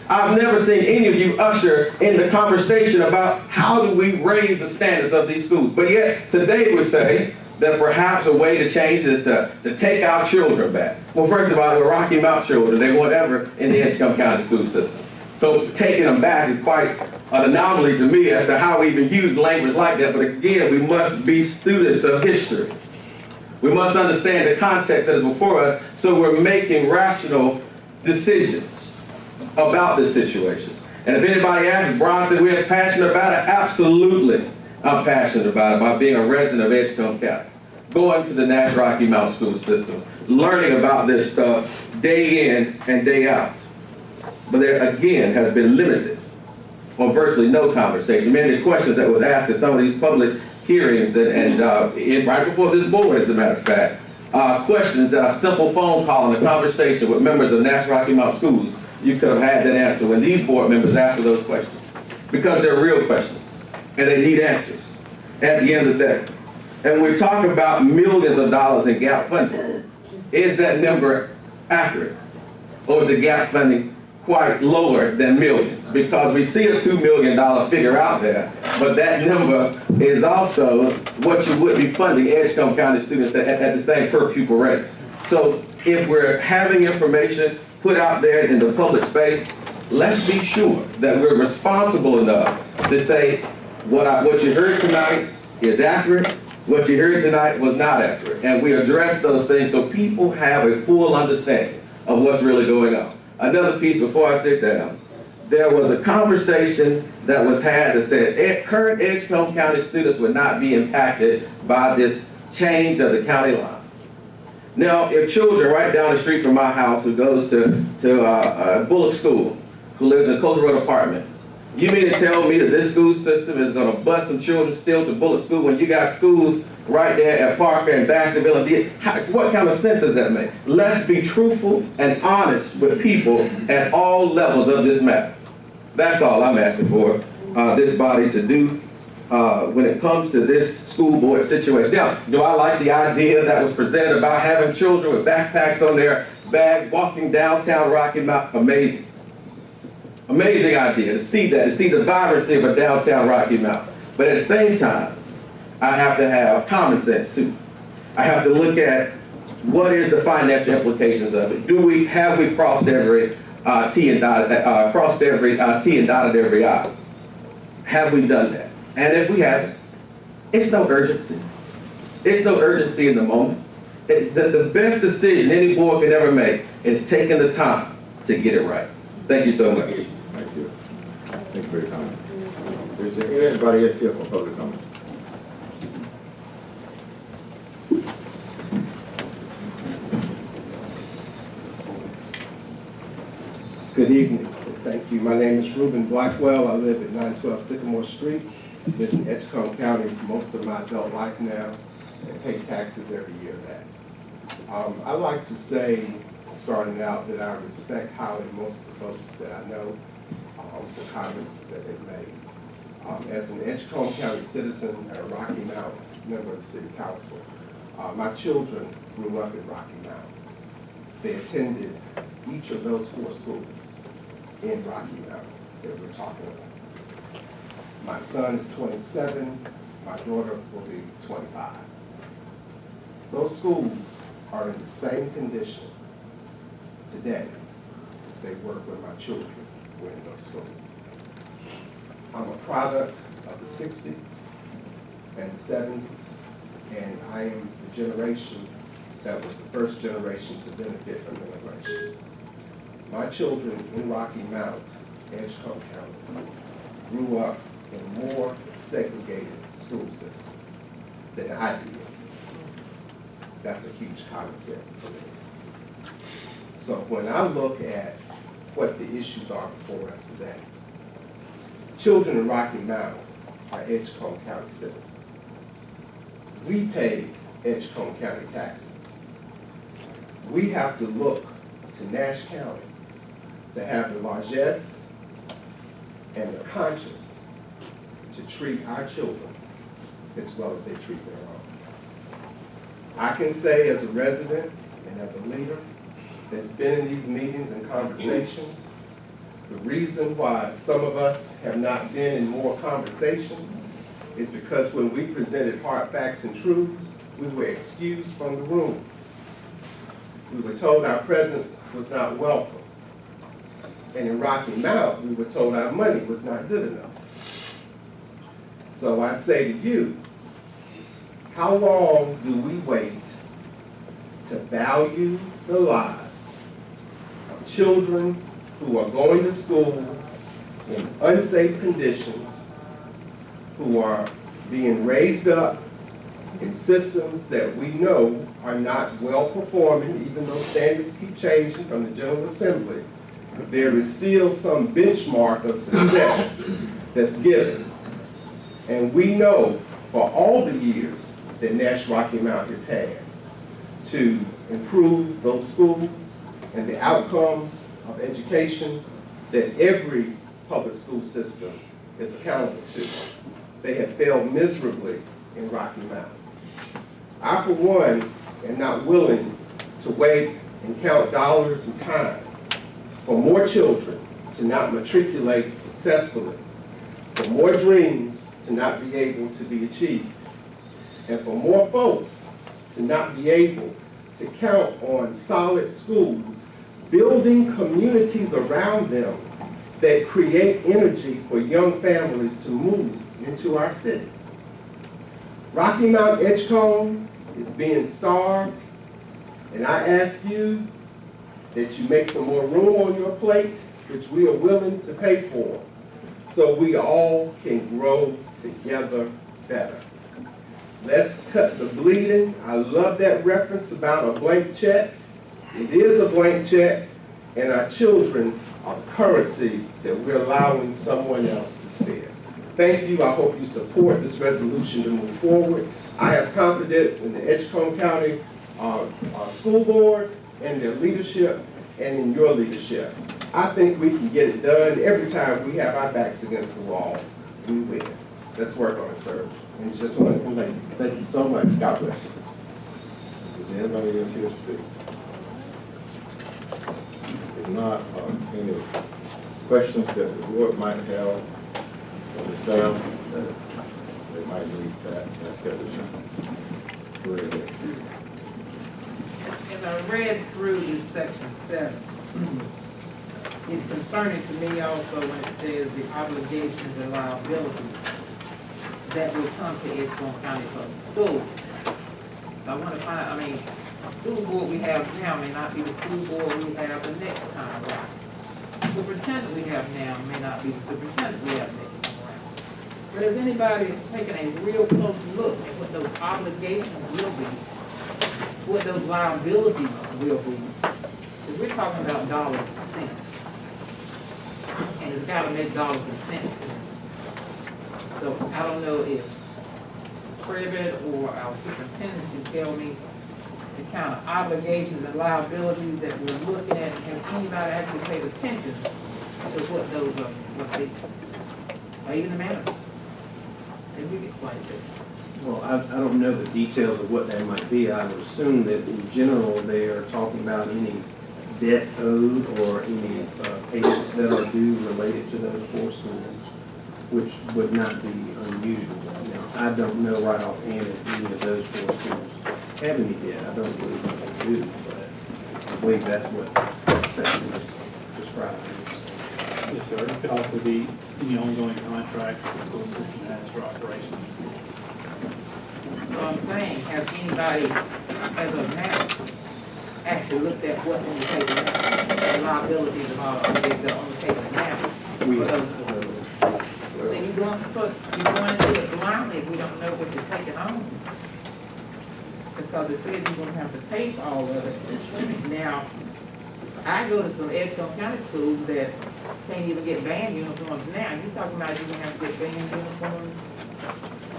I've never seen any of you usher in the conversation about how do we raise the standards of these schools. But yet today we say that perhaps a way to change is to take our children back. Well, first of all, the Rocky Mount children, they weren't ever in the Edgecombe County school system. So taking them back is quite an anomaly to me as to how we even use language like that. But again, we must be students of history. We must understand the context that is before us so we're making rational decisions about this situation. And if anybody asks, Brian said we're as passionate about it, absolutely I'm passionate about it, by being a resident of Edgecombe County, going to the Nash Rocky Mount school systems, learning about this stuff day in and day out. But there again has been limited or virtually no conversation. Many of the questions that was asked in some of these public hearings and right before this board, as a matter of fact, questions that a simple phone call and a conversation with members of Nash Rocky Mount schools, you could have had that answer when these board members answer those questions. Because they're real questions. And they need answers at the end of the day. And we talk about millions of dollars in gap funding. Is that number accurate? Or is the gap funding quite lower than millions? Because we see a $2 million figure out there, but that number is also what you would be funding Edgecombe County students at the same per pupil rate. So if we're having information put out there in the public space, let's be sure that we're responsible enough to say, what you heard tonight is accurate, what you heard tonight was not accurate. And we address those things so people have a full understanding of what's really going on. Another piece before I sit down, there was a conversation that was had that said current Edgecombe County students would not be impacted by this change of the county line. Now, if children right down the street from my house who goes to Bullock School, who lives in Coastal Road Apartments, you mean to tell me that this school system is gonna bus some children still to Bullock School when you got schools right there at Parker and Baskerville? And what kind of sense does that make? Let's be truthful and honest with people at all levels of this matter. That's all I'm asking for this body to do when it comes to this school board situation. Now, do I like the idea that was presented about having children with backpacks on their bags walking downtown Rocky Mount? Amazing. Amazing idea to see that, to see the vibrancy of a downtown Rocky Mount. But at the same time, I have to have common sense too. I have to look at what is the financial implications of it. Have we crossed every T and dotted every I? Have we done that? And if we haven't, it's no urgency. It's no urgency in the moment. The best decision any board could ever make is taking the time to get it right. Thank you so much. Thank you. Thank you for your time. Is there anybody else here for public comment? Good evening. Thank you. My name is Reuben Blackwell. I live at 912 Sycamore Street. Live in Edgecombe County most of my adult life now and pay taxes every year of that. I like to say, starting out, that I respect highly most of the folks that I know, the comments that they've made. As an Edgecombe County citizen and a Rocky Mount member of the City Council, my children grew up in Rocky Mount. They attended each of those 4 schools in Rocky Mount that we're talking about. My son is 27, my daughter will be 25. Those schools are in the same condition today as they were when my children were in those schools. I'm a product of the 60s and the 70s, and I am the generation that was the first generation to benefit from immigration. My children in Rocky Mount, Edgecombe County, grew up in more segregated school systems than I did. That's a huge commentary to me. So when I look at what the issues are before us today, children in Rocky Mount are Edgecombe County citizens. We pay Edgecombe County taxes. We have to look to Nash County to have the largesse and the conscience to treat our children as well as they treat their own. I can say as a resident and as a leader that's been in these meetings and conversations, the reason why some of us have not been in more conversations is because when we presented hard facts and truths, we were excused from the room. We were told our presence was not welcome. And in Rocky Mount, we were told our money was not good enough. So I'd say to you, how long do we wait to value the lives of children who are going to school in unsafe conditions, who are being raised up in systems that we know are not well performing, even though standards keep changing from the General Assembly? There is still some benchmark of success that's given. And we know for all the years that Nash Rocky Mount has had to improve those schools and the outcomes of education that every public school system is accountable to. They have failed miserably in Rocky Mount. I, for one, am not willing to wait and count dollars and time for more children to not matriculate successfully, for more dreams to not be able to be achieved, and for more folks to not be able to count on solid schools, building communities around them that create energy for young families to move into our city. Rocky Mount Edgecombe is being starved, and I ask you that you make some more room on your plate which we are willing to pay for, so we all can grow together better. Let's cut the bleeding. I love that reference about a blank check. It is a blank check, and our children are the currency that we're allowing someone else to spend. Thank you. I hope you support this resolution to move forward. I have confidence in the Edgecombe County School Board and their leadership and in your leadership. I think we can get it done. Every time we have our backs against the wall, we win. Let's work on it, sir. And gentlemen and ladies, thank you so much. God bless you. Is there anybody else here to speak? If not, any questions that the board might have for the staff that they might need that discussion? Go ahead. As I read through this section 7, it's concerning to me also when it says the obligations and liabilities that will come to Edgecombe County Public Schools. So I want to find, the school board we have now may not be the school board we have the next time around. The superintendent we have now may not be the superintendent we have next time around. But has anybody taken a real close look at what those obligations will be, what those liabilities will be? Because we're talking about dollars and cents. And it's got to make dollars and cents. So I don't know if Privet or our superintendent can tell me the kind of obligations and liabilities that we're looking at, and has anybody actually paid attention to what those are, what they, or even the managers? And we can explain it. Well, I don't know the details of what that might be. I would assume that in general, they are talking about any debt owed or any payments that are due related to those 4 schools, which would not be unusual. Now, I don't know right offhand if any of those 4 schools have any debt. I don't believe that they do, but I believe that's what that section is describing. Yes, sir. It could also be any ongoing contracts that the school system has for operations. So I'm saying, has anybody, as of now, actually looked at what on the table now, the liabilities and all of that are on the table now? We So you're going into it blindly if we don't know what you're taking on. Because it says you're going to have to pay for all of it. Now, I go to some Edgecombe County schools that can't even get band uniforms now. You're talking about you're going to have to get band uniforms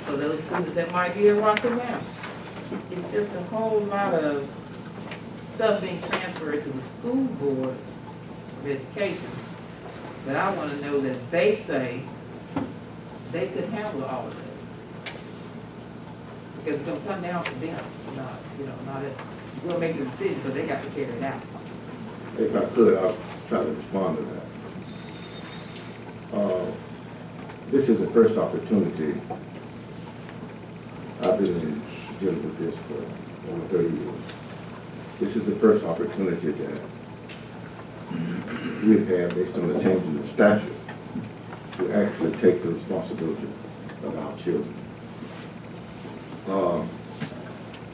for those students that might be in Rocky now. It's just a whole lot of stuff being transferred to the school board of education. But I want to know that they say they could handle all of that. Because it's going to come down to them, not us. We'll make the decision, but they got to carry it out. If I could, I'll try to respond to that. This is the first opportunity. I've been dealing with this for over 30 years. This is the first opportunity that we've had, based on the change in the statute, to actually take the responsibility of our children.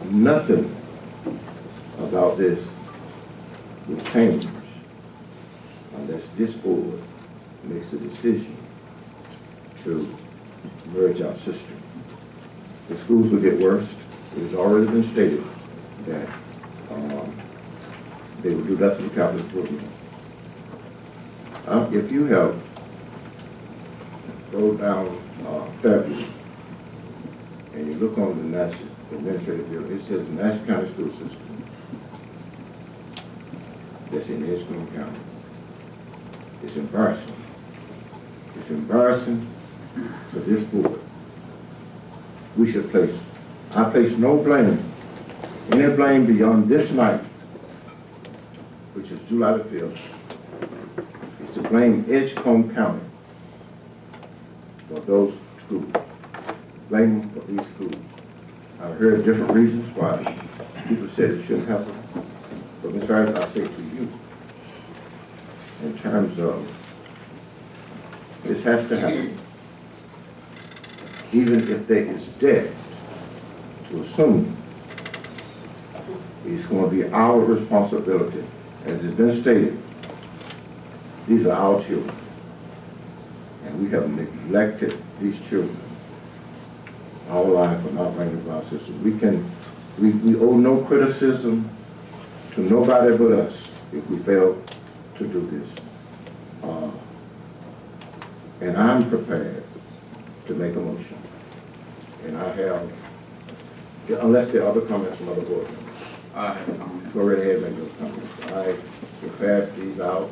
Nothing about this will change unless this board makes a decision to merge our system. The schools will get worse. It has already been stated that they will do that to the capital improvement. If you have go down Fairview and you look on the National Administrative Building, it says Nash County School System. That's in Edgecombe County. It's embarrassing. It's embarrassing to this board. We should I place no blame, any blame beyond this night, which is July the 5th, is to blame Edgecombe County for those schools. Blame them for these schools. I've heard different reasons why people said it shouldn't happen. But Ms. Harris, I say to you, in terms of this has to happen, even if there is debt, to assume it's going to be our responsibility, as has been stated, These are our children. And we have neglected these children our life for not bringing to our system. We owe no criticism to nobody but us if we fail to do this. And I'm prepared to make a motion. And I have, unless there are other comments from other board members. I have a comment. Go right ahead and make those comments. I will pass these out.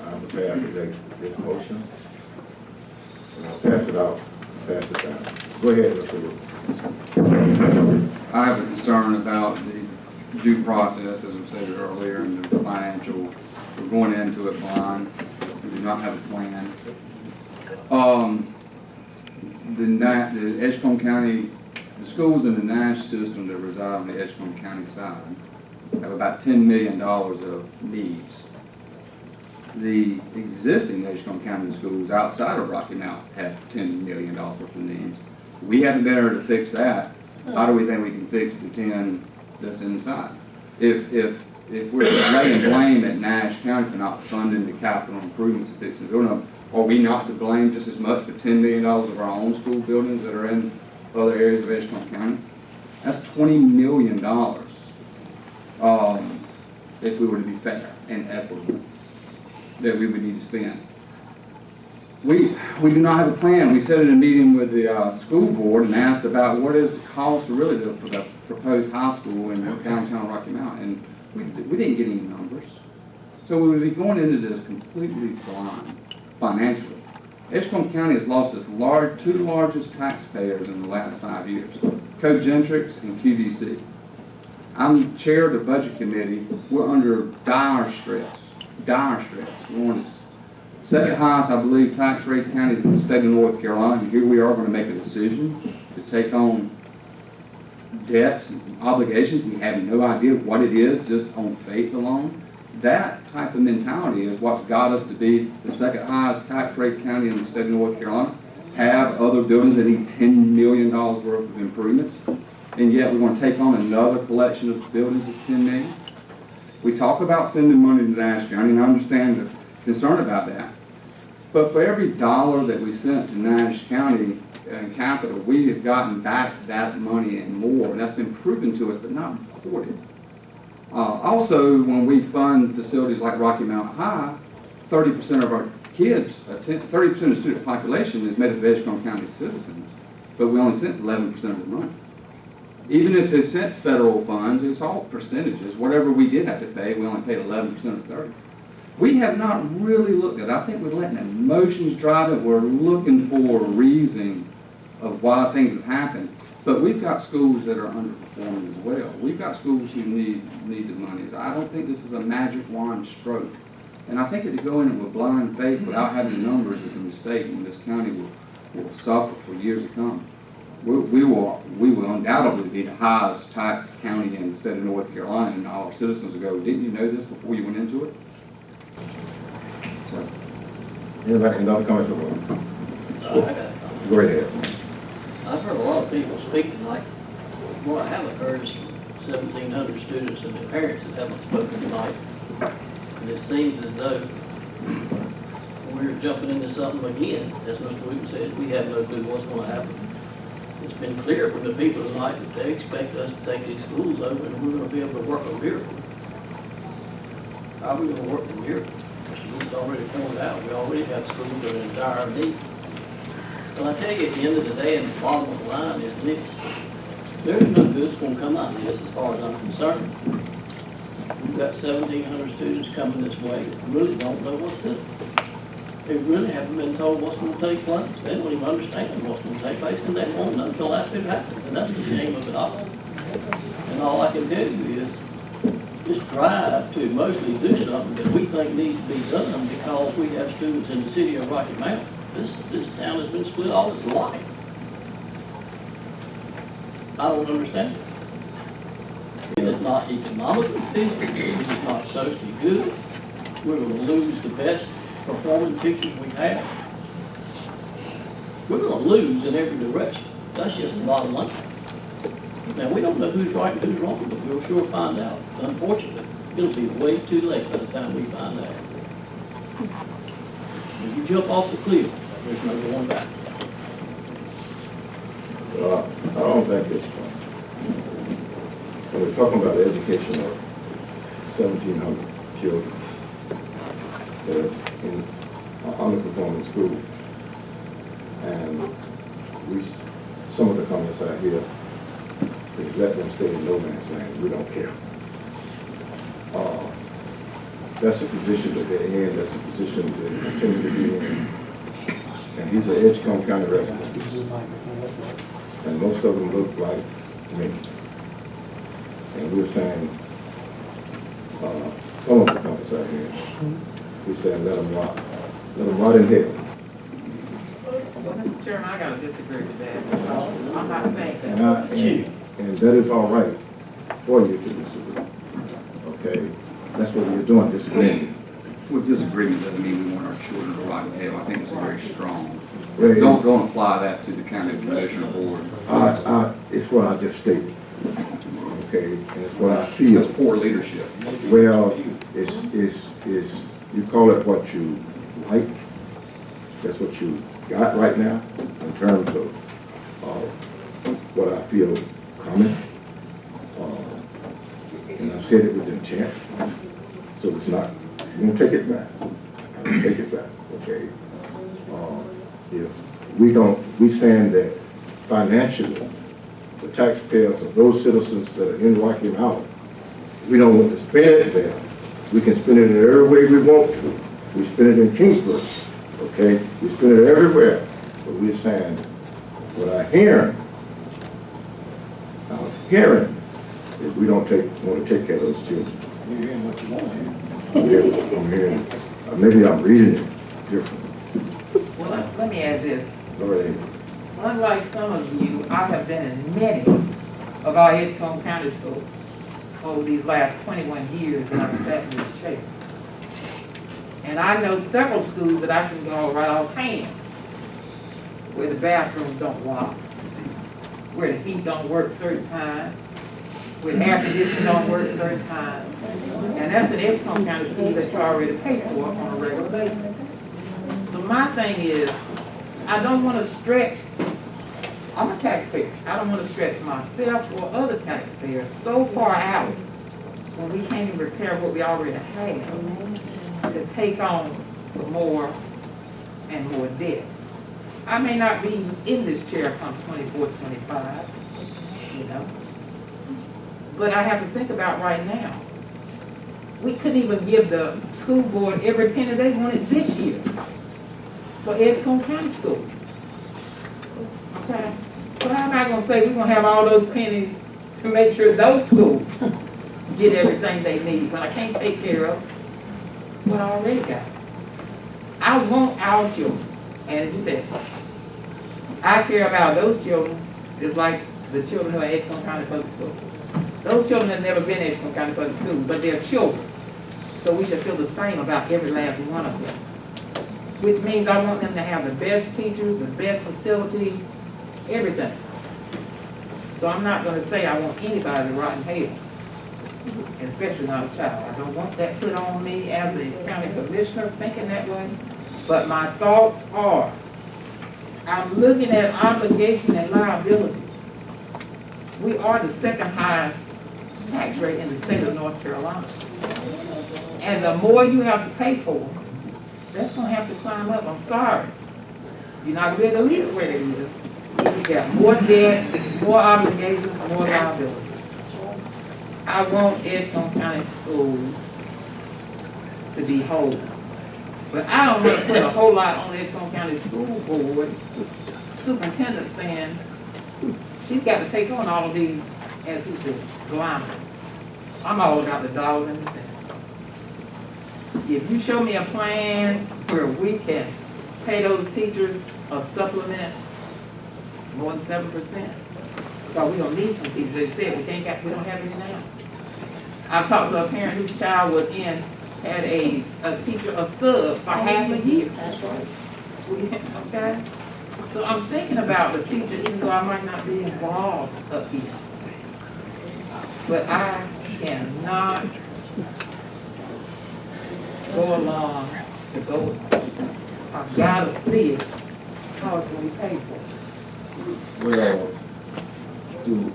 I'm prepared to make this motion. And I'll pass it out, pass it down. Go ahead, Mr. Wood. I have a concern about the due process, as I said earlier, and the financial. We're going into it blind. We do not have a plan. The Edgecombe County, the schools in the Nash system that reside on the Edgecombe County side have about $10 million of needs. The existing Edgecombe County schools outside of Rocky Mount have $10 million worth of needs. We haven't been able to fix that. How do we think we can fix the 10 that's inside? If we're laying blame at Nash County for not funding the capital improvements to fix the building, are we not to blame just as much for $10 million of our own school buildings that are in other areas of Edgecombe County? That's $20 million if we were to be fair and equitable that we would need to spend. We do not have a plan. We sat in a meeting with the school board and asked about what is the cost really for the proposed high school in downtown Rocky Mount, and we didn't get any numbers. So we would be going into this completely blind financially. Edgecombe County has lost its two largest taxpayers in the last 5 years, Cogentrix and QVC. I'm chair of the budget committee. We're under dire stress, dire stress. We're on the second highest, I believe, tax rate counties in the state of North Carolina. And here we are going to make a decision to take on debts and obligations. We have no idea what it is, just on faith alone. That type of mentality is what's got us to be the second highest tax rate county in the state of North Carolina, have other buildings that need $10 million worth of improvements, and yet we're going to take on another collection of buildings that's $10 million. We talk about sending money to Nash County, and I understand the concern about that. But for every dollar that we sent to Nash County in capital, we have gotten back that money and more, and that's been proven to us, but not reported. Also, when we fund facilities like Rocky Mount High, 30% of our kids, 30% of the student population is made up of Edgecombe County citizens, but we only sent 11% of the money. Even if they sent federal funds, it's all percentages. Whatever we did have to pay, we only paid 11% of 30. We have not really looked at it. I think we're letting emotions drive it. We're looking for a reason of why things have happened. But we've got schools that are underperforming as well. We've got schools who need the money. I don't think this is a magic wand stroke. And I think that to go in with blind faith without having the numbers is a mistake, and this county will suffer for years to come. We will undoubtedly be the highest tax county in the state of North Carolina, and all our citizens will go, didn't you know this before you went into it? So. Anybody, another comments from the board? Go right ahead. I've heard a lot of people speak tonight. What I haven't heard is 1,700 students and their parents that haven't spoken tonight. And it seems as though we're jumping into something again. As Mr. Wooten said, we have no clue what's going to happen. It's been clear from the people tonight that they expect us to take these schools over and we're going to be able to work a miracle. How are we going to work a miracle? It's already pointed out. We already have schools that are in dire need. Well, I tell you, at the end of the day, and the bottom of the line is this. There's no good's going to come out of this as far as I'm concerned. We've got 1,700 students coming this way that really don't know what's to do. They really haven't been told what's going to take place. They don't even understand what's going to take place, and they won't know until after it happens. And that's the shame of it all. And all I can tell you is just drive to mostly do something that we think needs to be done because we have students in the city of Rocky Mount. This town has been split all its life. I don't understand it. It's not economically feasible. It's not socially good. We're going to lose the best performing teachers we have. We're going to lose in every direction. That's just the bottom line. Now, we don't know who's right and who's wrong, but we'll sure find out. Unfortunately, it'll be way too late by the time we find out. If you jump off the cliff, there's no going back. I don't think it's, when we're talking about the education of 1,700 children that are in underperforming schools, and some of the comments I hear is let them stay in no man's land, we don't care. That's a position that they're in, that's a position that they continue to be in. And these are Edgecombe County residents. And most of them look like me. And we're saying, some of the comments I hear, we're saying let them rot in hell. Well, Mr. Chairman, I gotta disagree with that. I'm not saying that. And that is all right for you to disagree. Okay? That's what you're doing, disagreeing. With disagreement doesn't mean we want our children to rot in hell. I think it's very strong. Right. Don't apply that to the county commissioner board. It's what I just stated. Okay? And it's what I feel. That's poor leadership. Well, it's you call it what you like. That's what you got right now in terms of what I feel coming. And I said it with intent. So it's not, you won't take it back. Take it back, okay? If we saying that financially, the taxpayers of those citizens that are in Rocky Mountain, we don't want to spend it there. We can spend it in every way we want to. We spend it in Kingsburg, okay? We spend it everywhere. But we're saying, what I'm hearing is we don't want to take care of those children. You're hearing what you want to hear. I'm hearing, maybe I'm reading it differently. Well, let me add this. Go right ahead. Unlike some of you, I have been in many of our Edgecombe County schools over these last 21 years that I've sat in this chair. And I know several schools that I can go right offhand, where the bathrooms don't lock, where the heat don't work certain times, where the air conditioning don't work certain times. And that's an Edgecombe County school that you already pay for on a regular basis. So my thing is, I don't want to stretch, I'm a taxpayer, I don't want to stretch myself or other taxpayers so far out when we can't even repair what we already have to take on more and more debt. I may not be in this chair come 24, 25, you know, but I have to think about right now. We couldn't even give the school board every penny they wanted this year for Edgecombe County Schools. Okay? So how am I gonna say we're gonna have all those pennies to make sure those schools get everything they need when I can't take care of what I already got? I want our children, and as you said, I care about those children just like the children who are Edgecombe County Public Schools. Those children have never been Edgecombe County Public Schools, but they're children. So we should feel the same about every last one of them. Which means I want them to have the best teachers, the best facilities, everything. So I'm not gonna say I want anybody to rot in hell, especially not a child. I don't want that put on me as a county commissioner thinking that way. But my thoughts are, I'm looking at obligation and liability. We are the second highest tax rate in the state of North Carolina. And the more you have to pay for, that's gonna have to climb up. I'm sorry. You're not gonna be able to leave it where it is. You got more debt, more obligations, more liability. I want Edgecombe County schools to be whole. But I don't want to put a whole lot on the Edgecombe County School Board. Superintendent saying she's got to take on all of these, as he said, blindly. I'm all about the dollars and the cents. If you show me a plan where we can pay those teachers a supplement more than 7%, because we're gonna need some teachers. They said we don't have any now. I've talked to a parent whose child was had a teacher, a sub for half a year. That's right. Okay? So I'm thinking about the future, even though I might not be involved up here. But I cannot go along to go, I've gotta see it, how it's gonna be paid for. Well, do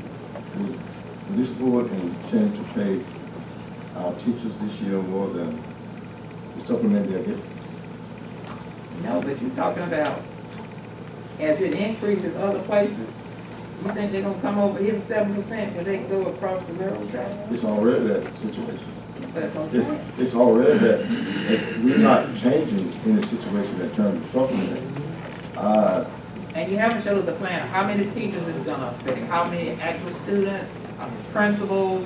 this board intend to pay our teachers this year more than the supplement they're getting? No, but you're talking about, as it increases other places, you think they're gonna come over here to 7% when they can go across the railroad track? It's already that situation. That's what I'm saying. It's already that we're not changing any situation in terms of supplement. And you haven't showed us a plan of how many teachers it's gonna affect, how many actual students, how many principals,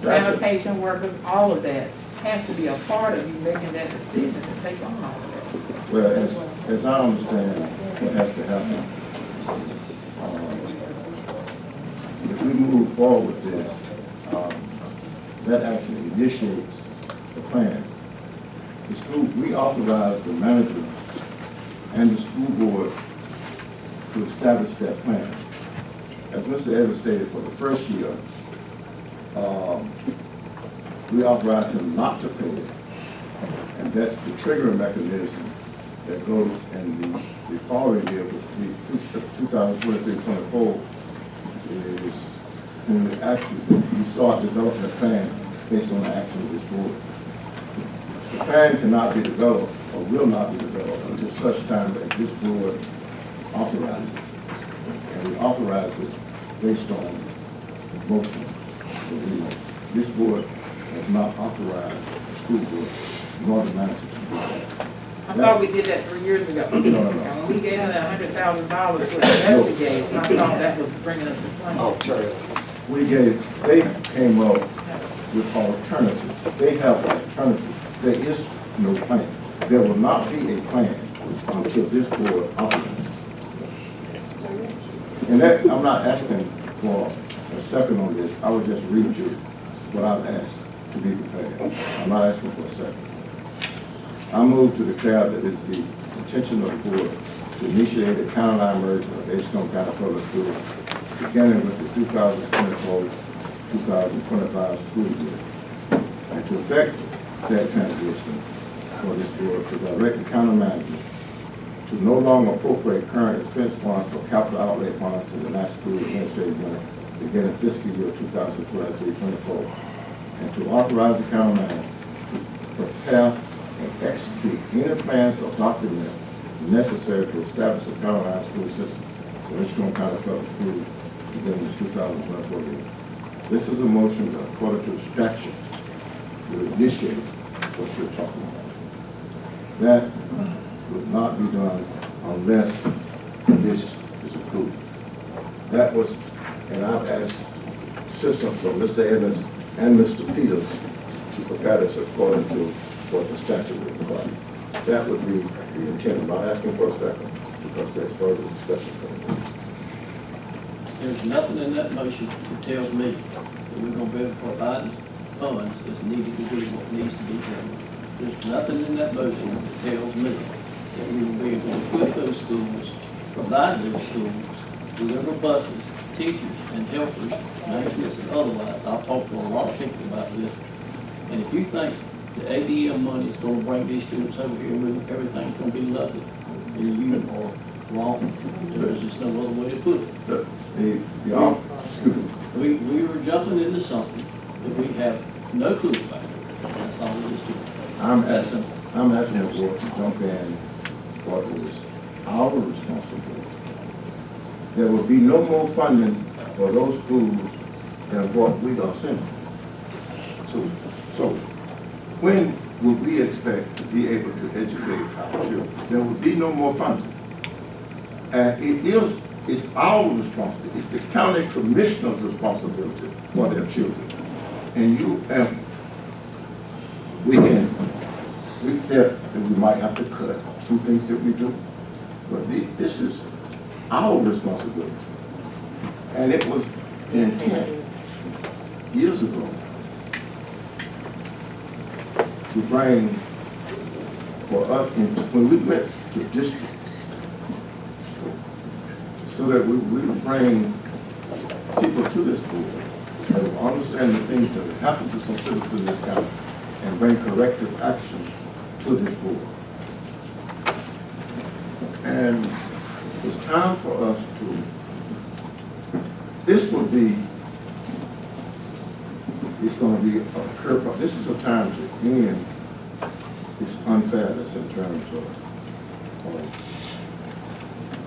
sanitation workers, all of that has to be a part of you making that decision to take on all of that. Well, as I understand what has to happen, if we move forward with this, that actually initiates the plan. The school, we authorize the manager and the school board to establish that plan. As Mr. Evans stated, for the first year, we authorize him not to pay it. And that's the triggering mechanism that goes in the following year, which we, 2023-24, is when we actually, you start developing a plan based on the action of this board. The plan cannot be developed or will not be developed until such time as this board authorizes it. And we authorize it based on motion. This board has not authorized the school board nor the manager to do that. I thought we did that 3 years ago. No. And when we gave them that $100,000 to investigate, I thought that was bringing us the plan. Oh, sorry. They came up with alternatives. They have alternatives. There is no plan. There will not be a plan until this board authorizes. And that, I'm not asking for a second on this. I would just read you what I've asked to be prepared. I'm not asking for a second. I move to declare that it's the intention of the board to initiate a county-line merger of Edgecombe County Public Schools beginning with the 2024-2025 school year, and to effect that transition for this board to direct the county manager to no longer appropriate current expense funds for capital outlay funds to the national school administrative unit beginning fiscal year 2023-24, and to authorize the county manager to prepare and execute any plans or documents necessary to establish a county-line school system for Edgecombe County Public Schools beginning the 2024 year. This is a motion that, according to the statute, will initiate what you're talking about. That would not be done unless this is approved. That was, and I've asked assistance from Mr. Evans and Mr. Peters to prepare this according to what the statute would require. That would be the intent. I'm not asking for a second because there's further discussion coming. There's nothing in that motion that tells me that we're gonna be able to provide funds that's needed to do what needs to be done. There's nothing in that motion that tells me that we will be able to equip those schools, provide those schools, deliver buses, teachers, and helpers, maintenance and otherwise. I've talked to a lot of people about this. And if you think the ADM money is gonna bring these students over here and everything's gonna be lovely, then you are wrong. There's just no other way to put it. We were jumping into something that we have no clue about. That's all it is to it. I'm asking the board to jump in what is our responsibility. There will be no more funding for those schools than what we are sending. So when would we expect to be able to educate our children? There will be no more funding. And it's our responsibility. It's the county commissioner's responsibility for their children. And we might have to cut some things that we do, but this is our responsibility. And it was the intent years ago to bring, for us, when we went to districts, so that we would bring people to this board that will understand the things that have happened to some citizens in this county and bring corrective action to this board. And it's time for us to, this would be, it's going to be a curve. This is a time to end this unfairness in terms of,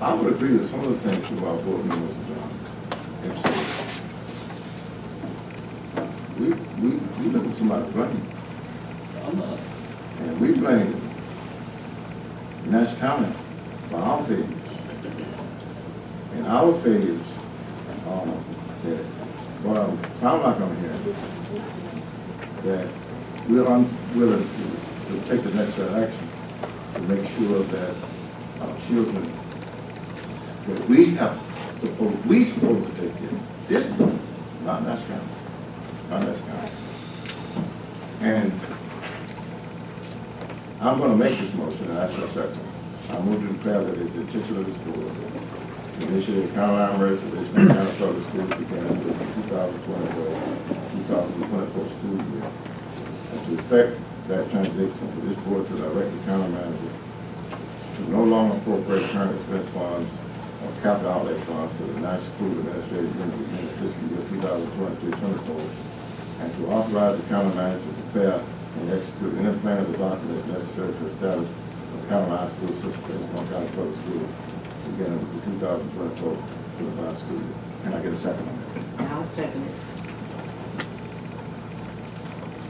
I would agree with some of the things that our board members have said. We look at somebody blame. I'm not. And we blame Nash County for our failures. And our failures, that what I sound like I'm hearing, that we're unwilling to take the necessary action to make sure that our children, that we supposed to take care of. This one, not Nash County. Not Nash County. And I'm going to make this motion and ask for a second. I move to declare that it's the intention of the school to initiate a county merger of Edgecombe County Public Schools beginning with the 2024 school year. And to effect that transition for this board to direct the county manager to no longer appropriate current expense funds or capital outlay funds to the National School Administrative Unit beginning of fiscal year 2023-24, and to authorize the county manager to prepare and execute any plans or documents necessary to establish a county school system in Edgecombe County Public Schools beginning with the 2024-25 school year. Can I get a second on that? I'll second it.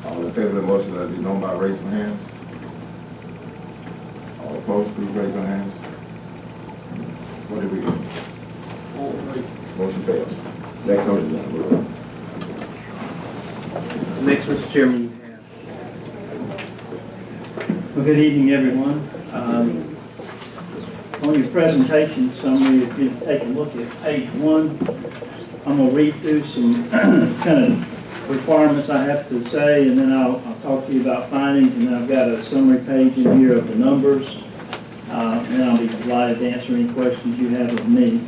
All in favor of the motion, let it be known by raising hands. All opposed, please raise your hands. What did we do? Motion fails. Next on the agenda. Next, Mr. Chairman, you have. Well, good evening, everyone. On your presentation summary, if you take a look at page 1, I'm going to read through some kind of requirements I have to say, and then I'll talk to you about findings, and then I've got a summary page in here of the numbers, and then I'll be glad to answer any questions you have of me.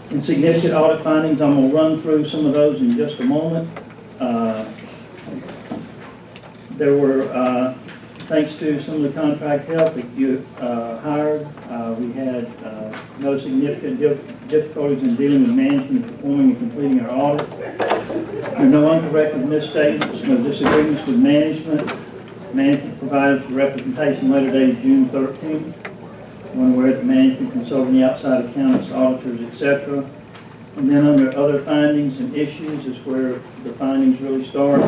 In significant audit findings, I'm going to run through some of those in just a moment. There were, thanks to some of the contract help that you hired, we had no significant difficulties in dealing with management, performing and completing our audit. There are no uncorrected misstatements, no disagreements with management. Management provided for representation letter dated June 13th. When aware that management consulting the outside accountants, auditors, etc. And then under other findings and issues is where the findings really start.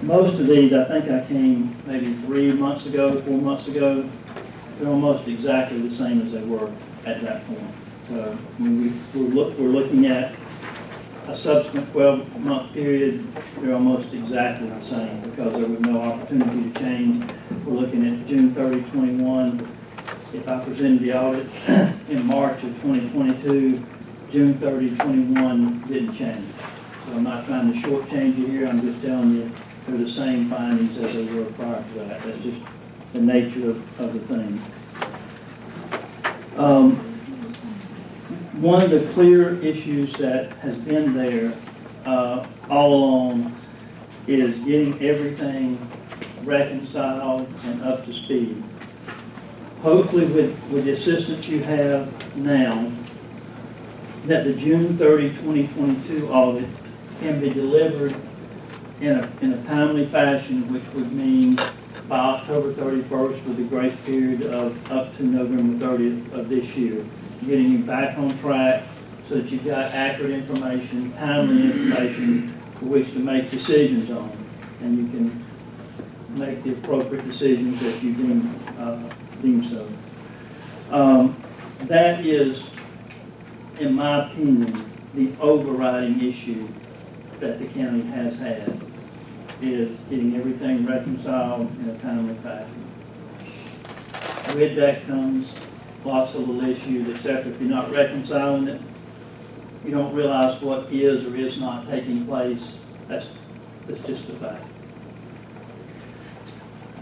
Most of these, I think I came maybe 3 months ago, 4 months ago. They're almost exactly the same as they were at that point. So when we're looking at a subsequent 12-month period, they're almost exactly the same because there was no opportunity to change. We're looking at June 30, 21. If I presented the audit in March of 2022, June 30, 21 didn't change. So I'm not trying to shortchange you here. I'm just telling you they're the same findings as they were prior to that. That's just the nature of the thing. One of the clear issues that has been there all along is getting everything reconciled and up to speed. Hopefully with the assistance you have now, that the June 30, 2022 audit can be delivered in a timely fashion, which would mean by October 31st with a grace period of up to November 30th of this year, getting you back on track so that you've got accurate information, timely information for which to make decisions on, and you can make the appropriate decisions that you deem so. That is, in my opinion, the overriding issue that the county has had, is getting everything reconciled in a timely fashion. With that comes lots of little issues, etc. If you're not reconciling it, you don't realize what is or is not taking place. That's just a fact.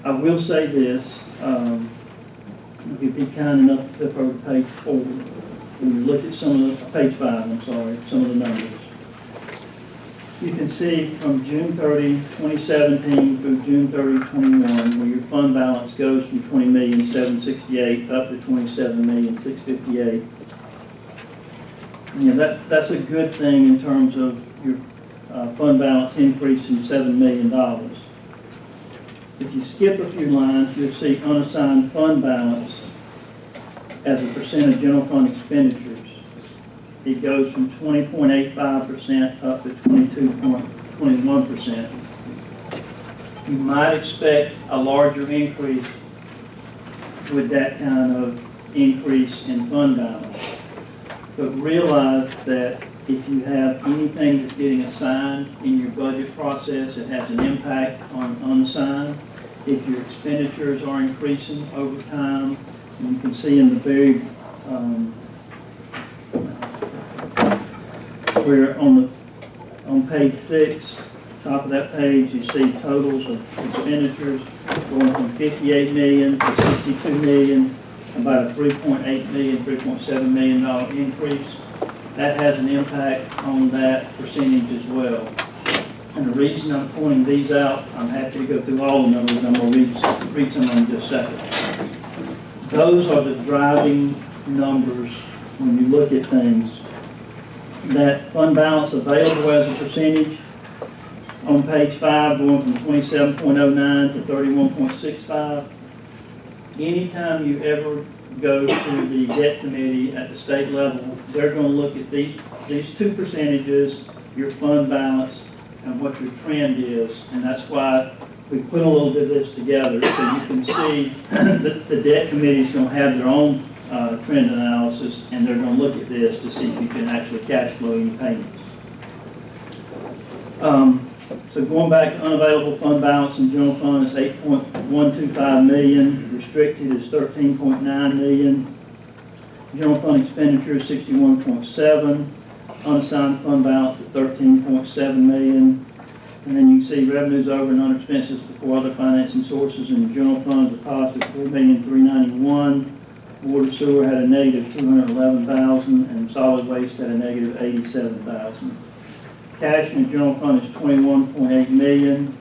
I will say this, if you'd be kind enough to flip over to page 4, when you look at some of the, page 5, I'm sorry, some of the numbers. You can see from June 30, 2017 through June 30, 21, where your fund balance goes from $20,768,000 up to $27,658,000. You know, that's a good thing in terms of your fund balance increasing $7 million. If you skip a few lines, you'll see unassigned fund balance as a percent of general fund expenditures. It goes from 20.85% up to 22.21%. You might expect a larger increase with that kind of increase in fund balance. But realize that if you have anything that's getting assigned in your budget process, it has an impact on unassigned. If your expenditures are increasing over time, and you can see in the very where on page 6, top of that page, you see totals of expenditures going from 58 million to 62 million, about a $3.8 million, $3.7 million increase. That has an impact on that percentage as well. And the reason I'm pointing these out, I'm happy to go through all the numbers. I'm going to read some of them in just a second. Those are the driving numbers when you look at things. That fund balance available as a percentage on page 5 going from 27.09 to 31.65. Anytime you ever go to the debt committee at the state level, they're going to look at these two percentages, your fund balance, and what your trend is. And that's why we put a little bit of this together so you can see that the debt committee is going to have their own trend analysis, and they're going to look at this to see if you can actually cash flow any payments. So going back to unavailable fund balance in general fund is 8.125 million, restricted is 13.9 million, general fund expenditure is 61.7, unassigned fund balance at 13.7 million, and then you can see revenues over and under expenses before other financing sources in the general fund is a positive 4,391,000. Water sewer had a negative 211,000, and solid waste had a negative 87,000. Cash in the general fund is 21.8 million.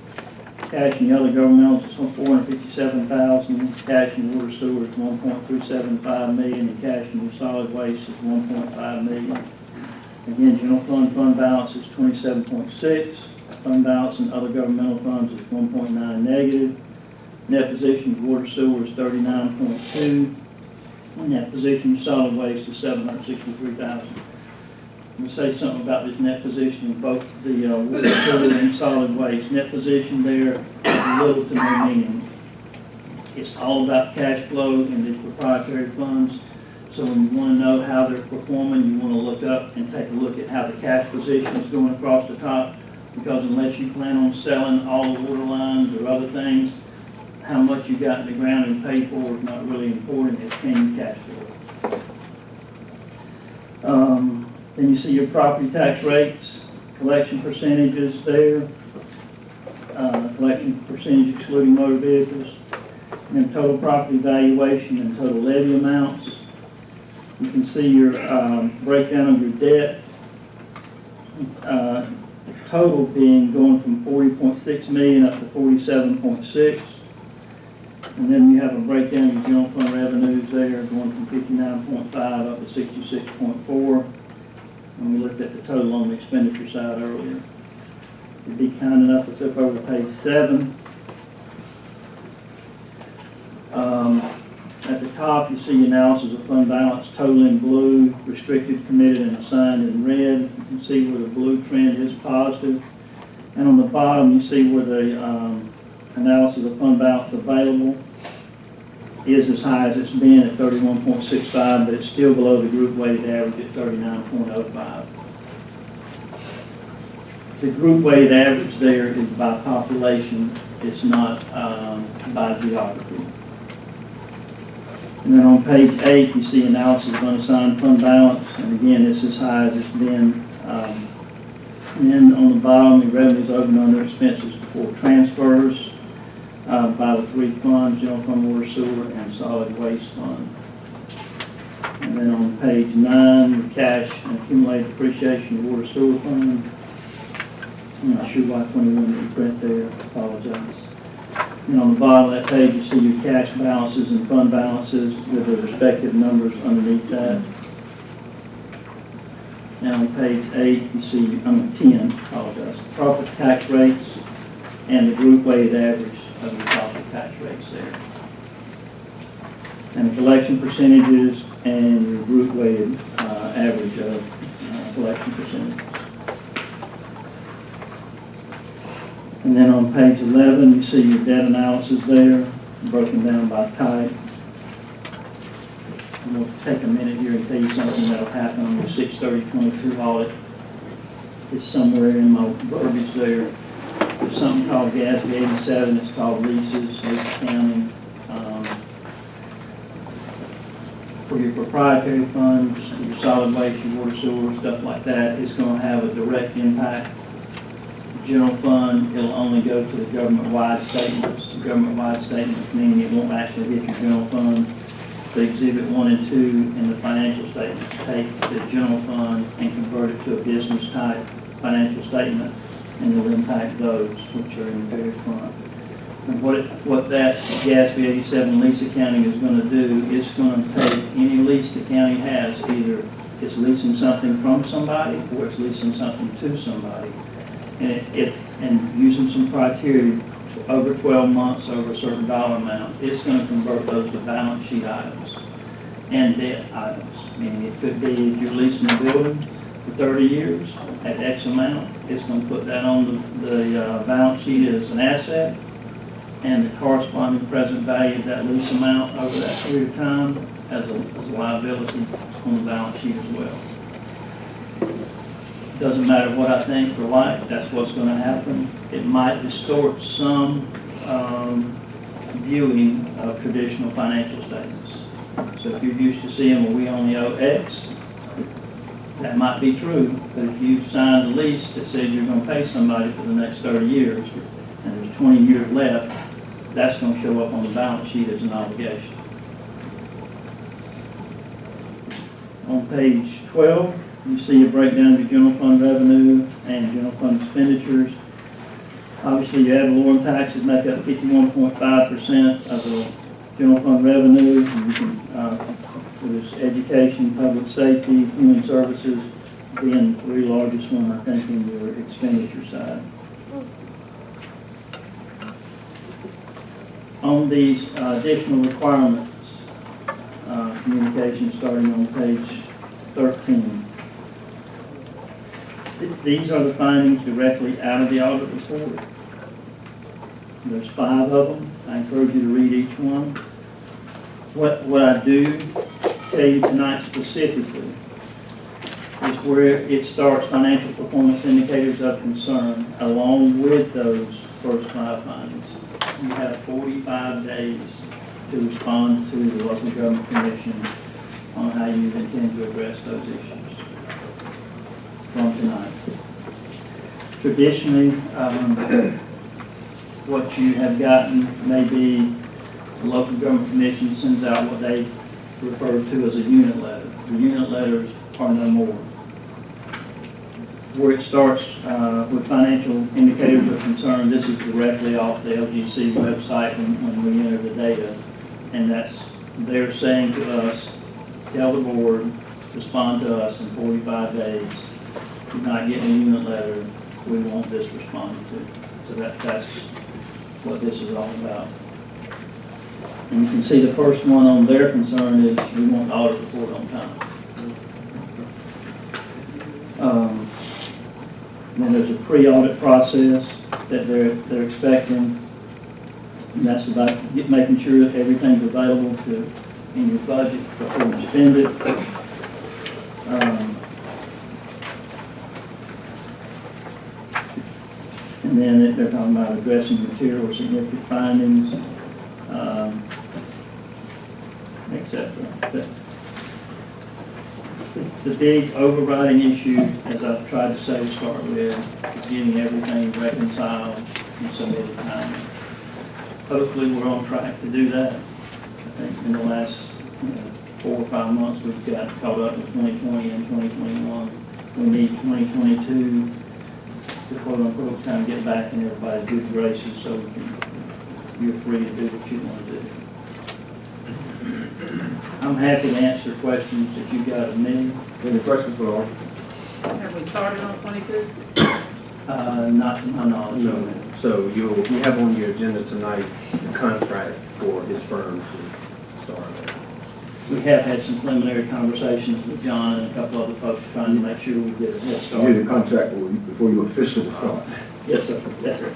Cash in the other governmentals is 457,000. Cash in water sewer is 1.375 million, and cash in the solid waste is 1.5 million. Again, general fund balance is 27.6. Fund balance in other governmental funds is 1.9 negative. Net position of water sewer is 39.2. And net position of solid waste is 763,000. I'm going to say something about this net position in both the water sewer and solid waste. Net position there has little to no meaning. It's all about cash flow in these proprietary funds. So when you want to know how they're performing, you want to look up and take a look at how the cash position is going across the top. Because unless you plan on selling all the water lines or other things, how much you got in the ground and paid for is not really important. It's can you cash flow. Then you see your property tax rates, collection percentages there, collection percentage excluding motor vehicles, and then total property valuation and total levy amounts. You can see your breakdown of your debt. Total being going from 40.6 million up to 47.6. And then you have a breakdown of your general fund revenues there, going from 59.5 up to 66.4. And we looked at the total on the expenditure side earlier. You'd be kind enough to flip over to page 7. At the top, you see analysis of fund balance, total in blue, restricted, committed, and assigned in red. You can see where the blue trend is positive. And on the bottom, you see where the analysis of fund balance available is as high as it's been at 31.65, but it's still below the group weighted average at 39.05. The group weighted average there is by population, it's not by geography. And then on page 8, you see analysis of unassigned fund balance, and again, it's as high as it's been. And then on the bottom, the revenues over and under expenses before transfers. by the three funds, general fund, water, sewer, and solid waste fund. And then on page 9, the cash and accumulated depreciation water sewer fund. I'm not sure why 21 didn't print there, apologize. And on the bottom of that page, you see your cash balances and fund balances with the respective numbers underneath that. Now on page 8, you see, 10, apologize, property tax rates and the group weighted average of the property tax rates there. And the collection percentages and your group weighted average of collection percentages. And then on page 11, you see your debt analysis there, broken down by type. I'm going to take a minute here and tell you something that will happen on your 6/30/22 audit. It's somewhere in my verbiage there. There's something called GASB 87. It's called leases, lease accounting. For your proprietary funds, your solid waste, your water, sewer, stuff like that, it's going to have a direct impact. General fund, it'll only go to the government-wide statements. Government-wide statements meaning it won't actually hit your general fund. The exhibit 1 and 2 in the financial statements take the general fund and convert it to a business type financial statement, and it'll impact those which are in the very front. And what that GASB 87 lease accounting is going to do, it's going to take any lease the county has, either it's leasing something from somebody or it's leasing something to somebody. And using some criteria over 12 months, over a certain dollar amount, it's going to convert those to balance sheet items and debt items. Meaning it could be if you're leasing a building for 30 years at X amount, it's going to put that on the balance sheet as an asset, and the corresponding present value of that lease amount over that period of time as a liability on the balance sheet as well. Doesn't matter what I think or like, that's what's going to happen. It might distort some viewing of traditional financial statements. So if you're used to seeing, well, we only owe X, that might be true, but if you've signed a lease that says you're going to pay somebody for the next 30 years, and there's 20 years left, that's going to show up on the balance sheet as an obligation. On page 12, you see a breakdown of your general fund revenue and general fund expenditures. Obviously, your ad valorem taxes make up 51.5% of the general fund revenue. And you can, there's education, public safety, human services being the three largest one, I think, in your expenditure side. On these additional requirements, communication starting on page 13. These are the findings directly out of the audit report. There's 5 of them. I encourage you to read each one. What I do tell you tonight specifically is where it starts financial performance indicators of concern along with those first 5 findings. You have 45 days to respond to the local government commission on how you intend to address those issues from tonight. Traditionally, what you have gotten may be the local government commission sends out what they refer to as a unit letter. The unit letters are no more. Where it starts with financial indicators of concern, this is directly off the LGC website when we enter the data. And they're saying to us, tell the board, respond to us in 45 days. If you're not getting a unit letter, we want this responded to. So that's what this is all about. And you can see the first one on their concern is we want the audit report on time. Then there's a pre-audit process that they're expecting. And that's about making sure that everything's available in your budget before you spend it. And then they're talking about addressing material or significant findings, etc. The big overriding issue, as I've tried to say to start with, is getting everything reconciled and submitted timely. hopefully we're on track to do that. I think in the last 4 or 5 months, we've got caught up with 2020 and 2021. We need 2022 to quote unquote kind of get back in everybody's good graces so you're free to do what you want to do. I'm happy to answer questions that you got of me. Any questions for Laura? Have we started on 22? Not to my knowledge. No. So you have on your agenda tonight the contract for his firm to start. We have had some preliminary conversations with John and a couple other folks trying to make sure we get a head You start. need a contract before you officially start. Yes, sir. Yes, sir.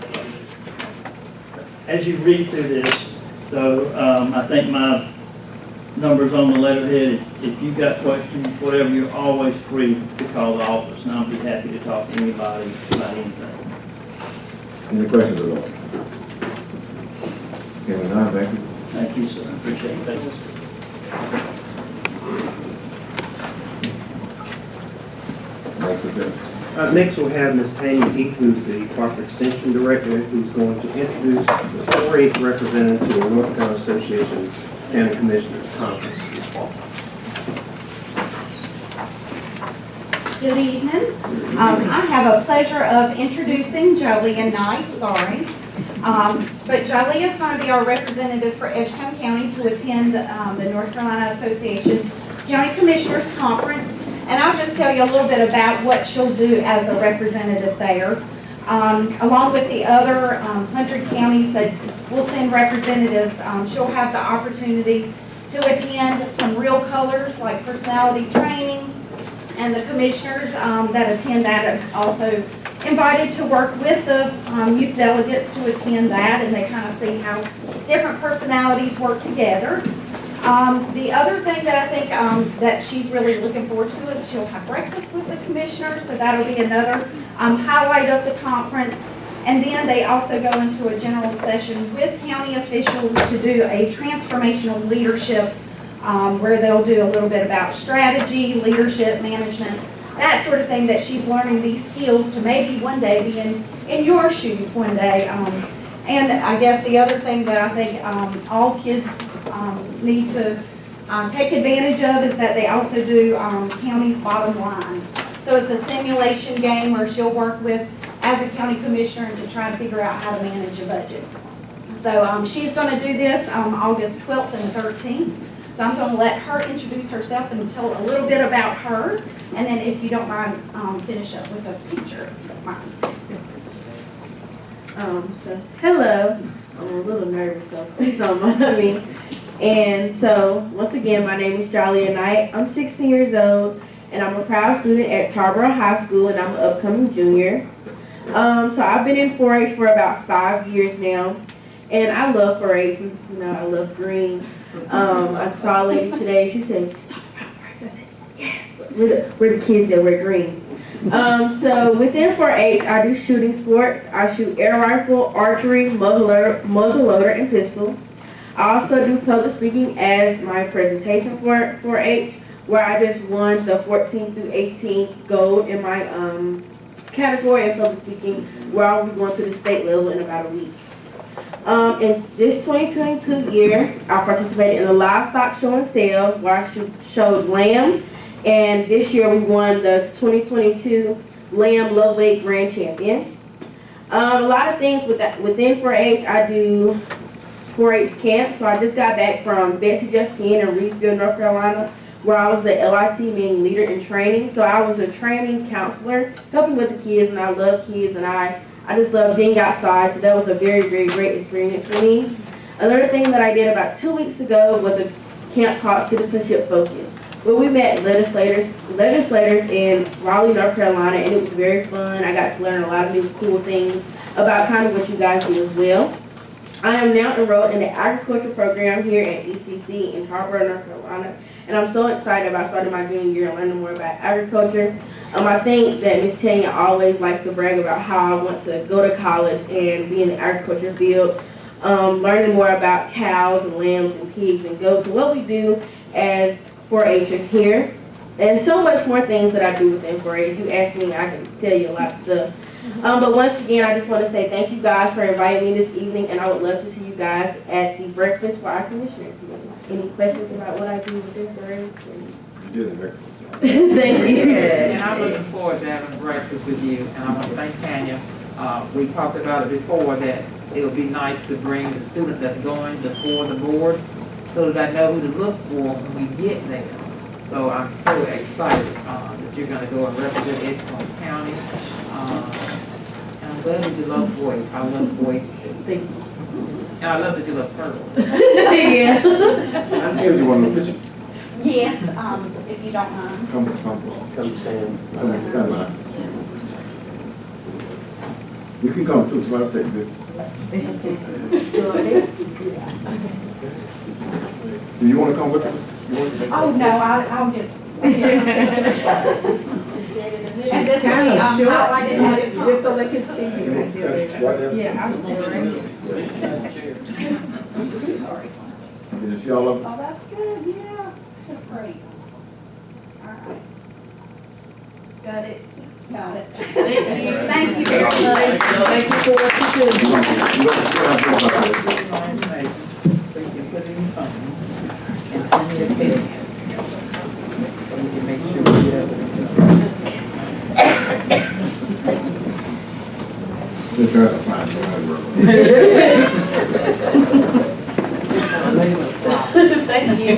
As you read through this, though, I think my number's on the letterhead. If you've got questions, whatever, you're always free to call the office, and I'll be happy to talk to anybody about anything. Any questions at all? Hearing none, thank you. Thank you, sir. I appreciate it. Thank you. Next, Ms. Evans. Next, we'll have Ms. Tammy Heath, who's the Park Extension Director, who's going to introduce the 4-H representative to the North Carolina Association County Commissioners Conference this fall. Good evening. I have a pleasure of introducing Jolea Knight, but Jolea is going to be our representative for Edgecombe County to attend the North Carolina Association County Commissioners Conference. And I'll just tell you a little bit about what she'll do as a representative there. Along with the other 100 counties that will send representatives, she'll have the opportunity to attend some real colors like personality training, and the commissioners that attend that are also invited to work with the youth delegates to attend that, and they kind of see how different personalities work together. The other thing that I think that she's really looking forward to is she'll have breakfast with the commissioners, so that'll be another highlight of the conference. And then they also go into a general session with county officials to do a transformational leadership where they'll do a little bit about strategy, leadership, management, that sort of thing, that she's learning these skills to maybe one day be in your shoes one day. And I guess the other thing that I think all kids need to take advantage of is that they also do county's bottom line. So it's a simulation game where she'll work with, as a county commissioner, to try to figure out how to manage a budget. So she's going to do this August 12th and 13th. So I'm going to let her introduce herself and tell a little bit about her. And then if you don't mind, finish up with a picture of mine. So hello, I'm a little nervous, so please don't mind me. And so, once again, my name is Jolea Knight. I'm 16 years old, and I'm a proud student at Tarboro High School, and I'm an upcoming junior. So I've been in 4-H for about 5 years now, and I love 4-H. You know, I love green. I saw a lady today. She said, "Talk about breakfast." I said, "Yes." We're the kids that wear green. So within 4-H, I do shooting sports. I shoot air rifle, archery, muzzleloader, and pistol. I also do public speaking as my presentation for 4-H, where I just won the 14th through 18th gold in my category in public speaking, where I'll be going to the state level in about a week. In this 2022 year, I participated in the livestock show and sale, where I showed lamb. And this year we won the 2022 Lamb Love Lake Grand Champion. A lot of things within 4-H. I do 4-H camp. So I just got back from Betsy Jeff Penn in Reedsville, North Carolina, where I was the LIT, meaning leader in training. So I was a training counselor, helping with the kids, and I love kids, and I just love being outside. So that was a very, very great experience for me. Another thing that I did about 2 weeks ago was a camp called Citizenship Focus, where we met legislators in Raleigh, North Carolina, and it was very fun. I got to learn a lot of new cool things about kind of what you guys do as well. I am now enrolled in the agriculture program here at ECC in Tarboro, North Carolina, and I'm so excited about starting my junior year and learning more about agriculture. I think that Ms. Tanya always likes to brag about how I want to go to college and be in the agriculture field, learning more about cows and lambs and pigs and goats and what we do as 4-Hers here, and so much more things that I do within 4-H. You ask me, I can tell you a lot of stuff. But once again, I just want to say thank you guys for inviting me this evening, and I would love to see you guys at the breakfast for our commissioners meeting. Any questions about what I do with this or anything? You did an excellent job. Thank you. And I'm looking forward to having breakfast with you, and I want to thank Tanya. We talked about it before, that it would be nice to bring the student that's going before the board, so that I know who to look for when we get there. So I'm so excited that you're gonna go and represent Edgecombe County. And I'm glad that you love voice. I love voice. Thank you. And I love that you love purple. Yeah. You said you wanted a picture. Yes, if you don't mind. Come stand. Stand by. You can come too, so I'll take a picture. Do you want to come with us? Oh, no, I'll get. And this will be, how I didn't have it. Just so they can see you. Yeah, I was thinking. Did you see all of them? Oh, that's good, yeah, that's great. All right. Got it? Got it. Thank you very much. Thank you for what you do. So you can put it in your phone and send me a pic. So we can make sure we get up. Just try to find somebody. Thank you.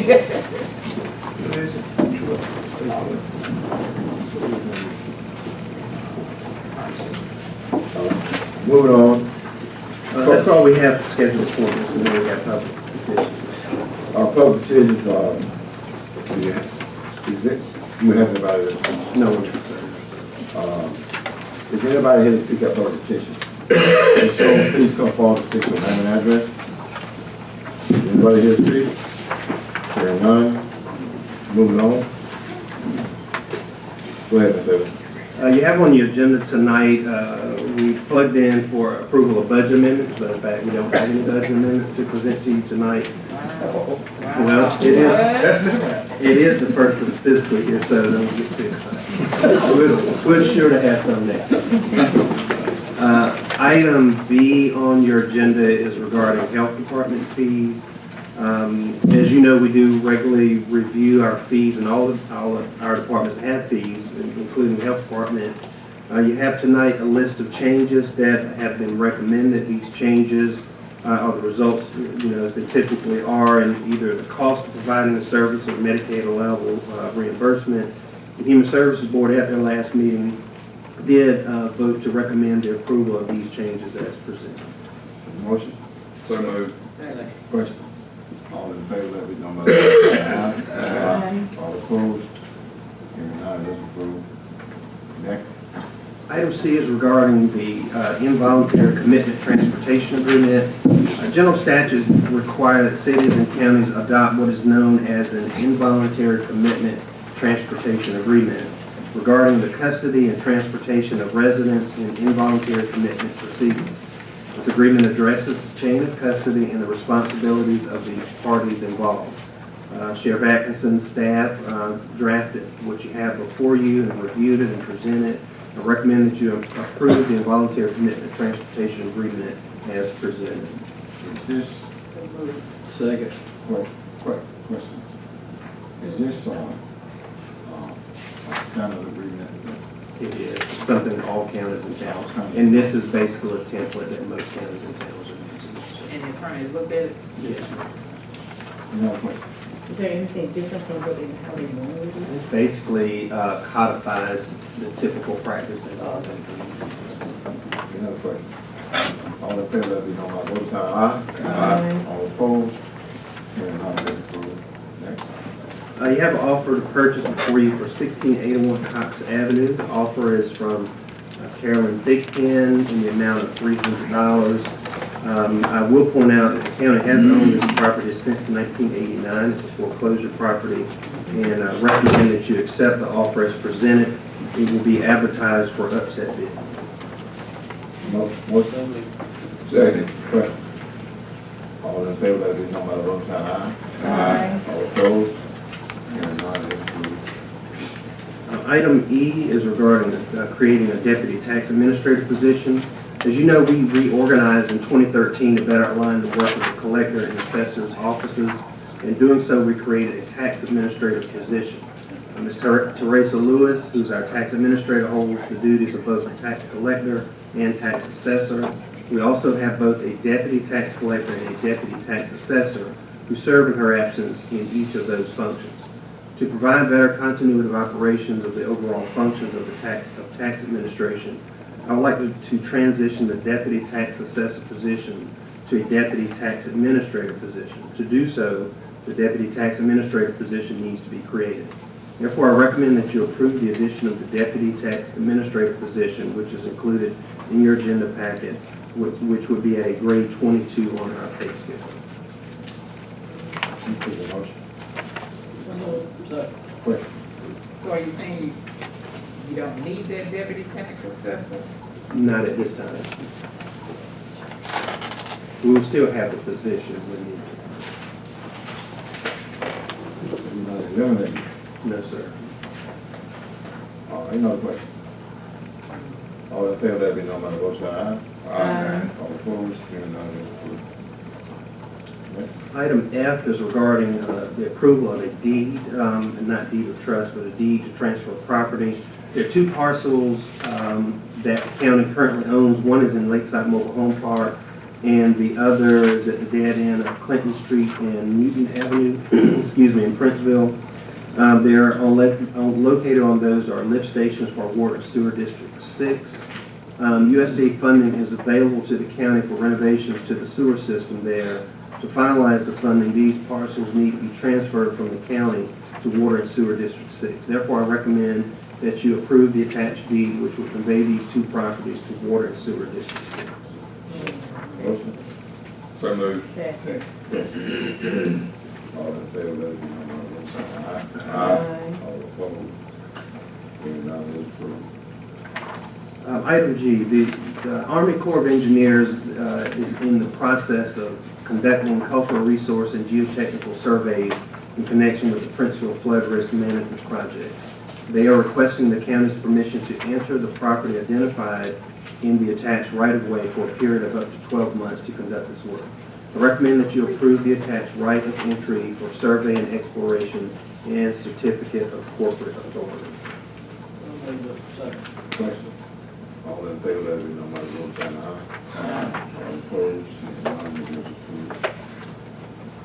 Moving on. That's all we have scheduled for this, and then we have public petitions. Our public petitions, yes, is it, you have anybody that? No one concerned. Is anybody here to speak up on the petition? If so, please come forward and state your name and address. Anybody here to speak? Hearing none. Moving on. Go ahead, Ms. Evans. You have on your agenda tonight, we plugged in for approval of budget amendments, but in fact, we don't have any budget amendments to present to you tonight. Well, it is the first of the fiscal year, so don't get too excited. We're sure to have some next. Item B on your agenda is regarding health department fees. As you know, we do regularly review our fees, and all of our departments have fees, including the health department. You have tonight a list of changes that have been recommended. These changes are the results, as they typically are, in either the cost of providing the service or Medicaid allowable reimbursement. The Human Services Board at their last meeting did vote to recommend the approval of these changes as presented. Motion? So moved. Question? All in favor, let it be known by the aye. All opposed? Hearing none, that's approved. Next. Item C is regarding the involuntary commitment transportation agreement. General statutes require that cities and counties adopt what is known as an involuntary commitment transportation agreement regarding the custody and transportation of residents in involuntary commitment proceedings. This agreement addresses the chain of custody and the responsibilities of the parties involved. Sheriff Atkinson's staff drafted what you have before you and reviewed it and presented. I recommend that you approve the involuntary commitment transportation agreement as presented. Is this, Second. questions? Is this, standard agreement? It is something all counties and towns, and this is basically a template that most counties and towns are using. And the attorney looked at it. Yes. Any other questions? Is there anything different from what they, how they normally do? This basically codifies the typical practices of the Any other questions? All in favor, let it be known by voting sign aye. Aye. All opposed? Hearing none, that's approved. Next. You have an offer to purchase before you for 1681 Cox Avenue. The offer is from Carolyn Thigpen in the amount of $300. I will point out that the county has owned this property since 1989. It's a foreclosure property, and I recommend that you accept the offer as presented. It will be advertised for upset bid. Motion? Second. Question? All in favor, let it be known by the voting sign aye. Aye. All opposed? Hearing none, that's approved. Item E is regarding creating a deputy tax administrator position. As you know, we reorganized in 2013 to better align the work of the collector and assessor's offices. In doing so, we created a tax administrator position. Ms. Teresa Lewis, who's our tax administrator, holds the duties of both the tax collector and tax assessor. We also have both a deputy tax collector and a deputy tax assessor who serve in her absence in each of those functions. To provide better continuity of operations of the overall functions of the tax administration, I would like to transition the deputy tax assessor position to a deputy tax administrator position. To do so, the deputy tax administrator position needs to be created. Therefore, I recommend that you approve the addition of the deputy tax administrator position, which is included in your agenda packet, which would be a grade 22 on our pay scale. Question? So are you saying you don't need that deputy tax assessor? Not at this time. We will still have the position when needed. You're not eliminating. No, sir. Any other question? All in favor, let me know by the vote, say aye. Aye. All opposed, hearing none, it is approved. Next. Item F is regarding the approval of a deed, and not deed of trust, but a deed to transfer of property. There are two parcels that the county currently owns. One is in Lakeside Mobile Home Park, and the other is at the dead end of Clinton Street and Newton Avenue, excuse me, in Princeville. Located on those are lift stations for Water Sewer District 6. USDA funding is available to the county for renovations to the sewer system there. To finalize the funding, these parcels need to be transferred from the county to Water and Sewer District 6. Therefore, I recommend that you approve the attached deed, which will convey these two properties to Water and Sewer District 6. Motion? So moved. Second. All in favor, let it be known by the vote, say aye. Aye. All opposed, hearing none, it is approved. Item G, the Army Corps of Engineers is in the process of conducting cultural resource and geotechnical surveys in connection with the Princeville Flood Risk Management Project. They are requesting the county's permission to enter the property identified in the attached right-of-way for a period of up to 12 months to conduct this work. I recommend that you approve the attached right of entry for survey and exploration and certificate of corporate authority. Question? All in favor, let it be known by the vote, say aye. All opposed, hearing none, it is approved.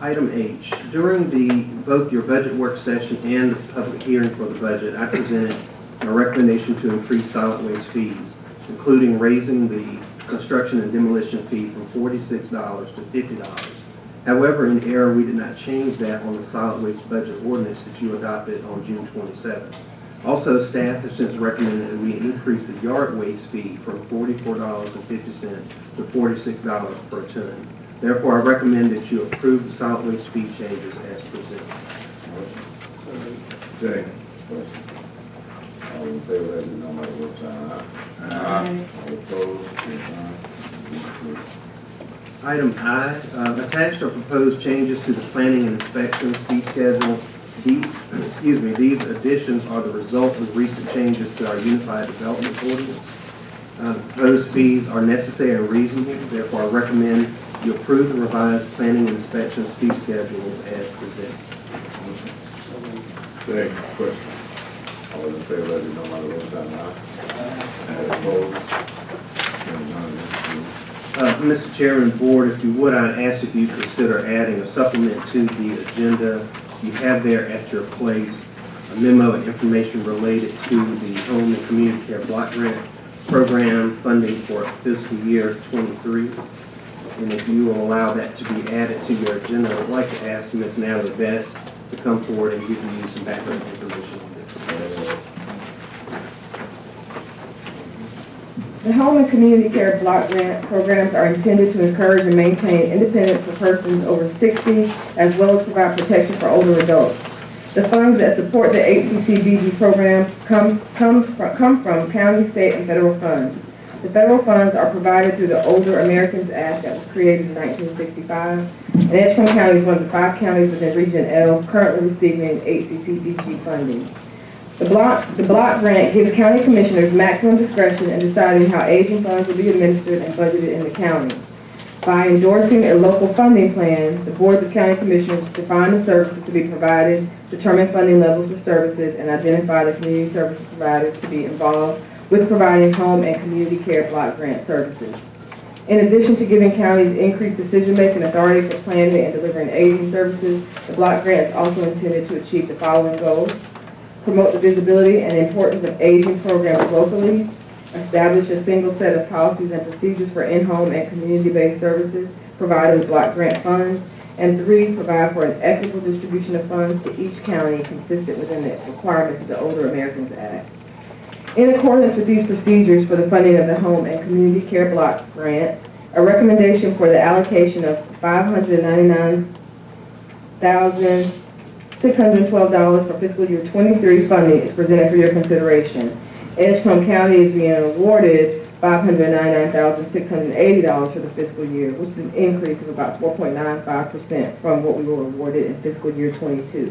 Item H, during both your budget work session and the public hearing for the budget, I presented a recommendation to increase solid waste fees, including raising the construction and demolition fee from $46 to $50. However, in error, we did not change that on the solid waste budget ordinance that you adopted on June 27th. Also, staff has since recommended that we increase the yard waste fee from $44.50 to $46 per ton. Therefore, I recommend that you approve the solid waste fee changes as presented. Second. Question? All in favor, let it be known by the vote, say aye. Aye. All opposed, hearing none, it is approved. Item I, attached are proposed changes to the planning and inspections fee schedule. These additions are the result of recent changes to our Unified Development Ordinance. The proposed fees are necessary and reasonable. Therefore, I recommend you approve the revised planning and inspections fee schedule as presented. Second. Question? All in favor, let it be known by the vote, say aye. All opposed, hearing none, it is approved. Mr. Chairman, Board, if you would, I'd ask if you consider adding a supplement to the agenda. You have there at your place a memo and information related to the Home and Community Care Block Grant Program funding for fiscal year 23. And if you will allow that to be added to your agenda, I would like to ask Ms. Natalie Best to come forward and give you some background information on this. The Home and Community Care Block Grant programs are intended to encourage and maintain independence for persons over 60, as well as provide protection for older adults. The funds that support the HCCBG program come from county, state, and federal funds. The federal funds are provided through the Older Americans Act that was created in 1965, and Edgecombe County is one of the 5 counties within Region L currently receiving HCCBG funding. The block grant gives county commissioners maximum discretion in deciding how aging funds will be administered and budgeted in the county. By endorsing a local funding plan, the boards of county commissioners define the services to be provided, determine funding levels for services, and identify the community service providers to be involved with providing home and community care block grant services. In addition to giving counties increased decision-making authority for planning and delivering aging services, the block grant is also intended to achieve the following goals: promote the visibility and importance of aging programs locally, establish a single set of policies and procedures for in-home and community-based services provided with block grant funds, and 3, provide for an equitable distribution of funds to each county consistent within the requirements of the Older Americans Act. In accordance with these procedures for the funding of the Home and Community Care Block Grant, a recommendation for the allocation of $599,612 for fiscal year 23 funding is presented for your consideration. Edgecombe County is being awarded $599,680 for the fiscal year, which is an increase of about 4.95% from what we were awarded in fiscal year 22.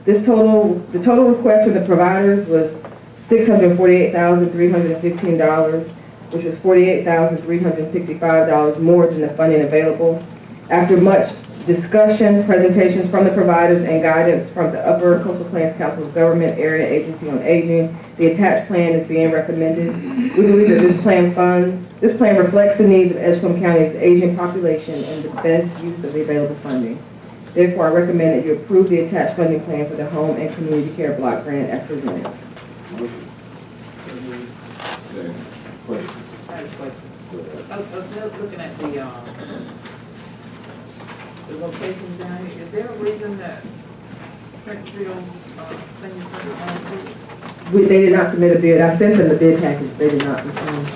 The total request for the providers was $648,315, which was $48,365 more than the funding available. After much discussion, presentations from the providers, and guidance from the Upper Coastal Plains Council of Government Area Agency on Aging, the attached plan is being recommended. We believe that this plan reflects the needs of Edgecombe County's aging population and the best use of the available funding. Therefore, I recommend that you approve the attached funding plan for the Home and Community Care Block Grant as presented. Motion. Question. I have a question. I was just looking at the location down here. Is there a reason that Princefield Senior Center on food? They did not submit a bid. I sent them the bid package. They did not respond.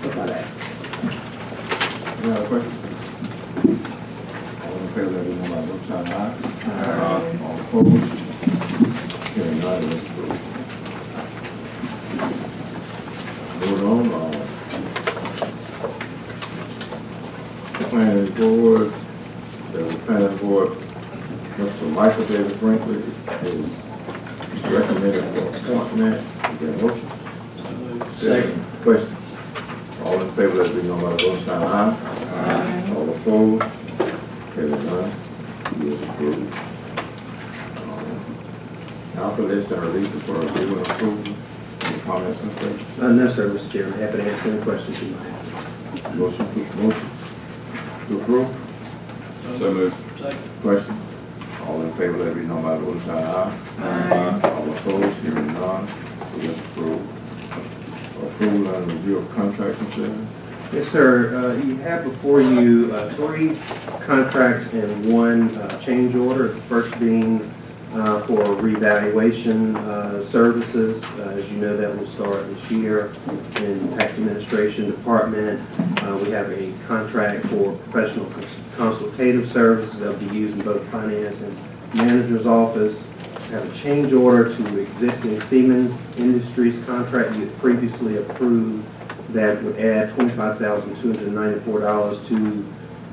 Look at that. Any other questions? All in favor, let it be known by the vote sign aye. All opposed? Hearing none, it is approved. Moving on, planning board, the planning board, Mr. Michael David Brinkley is recommended for appointment. Is there a motion? Second. Question. All in favor, let it be known by the vote sign aye. All opposed? Hearing none, it is approved. Alpha list and releases for review and approval. Any comments and statements? No, sir, Mr. Chairman. Happy to answer any questions you might have. Motion to approve? So moved. Question? All in favor, let it be known by the vote sign aye. All opposed, hearing none, it is approved. Approval and review of contracts and service. Yes, sir. You have before you 3 contracts and 1 change order. The first being for revaluation services. As you know, that will start this year in the Tax Administration Department. We have a contract for professional consultative services that will be used in both finance and manager's office. We have a change order to existing Siemens Industries contract we had previously approved that would add $25,294 to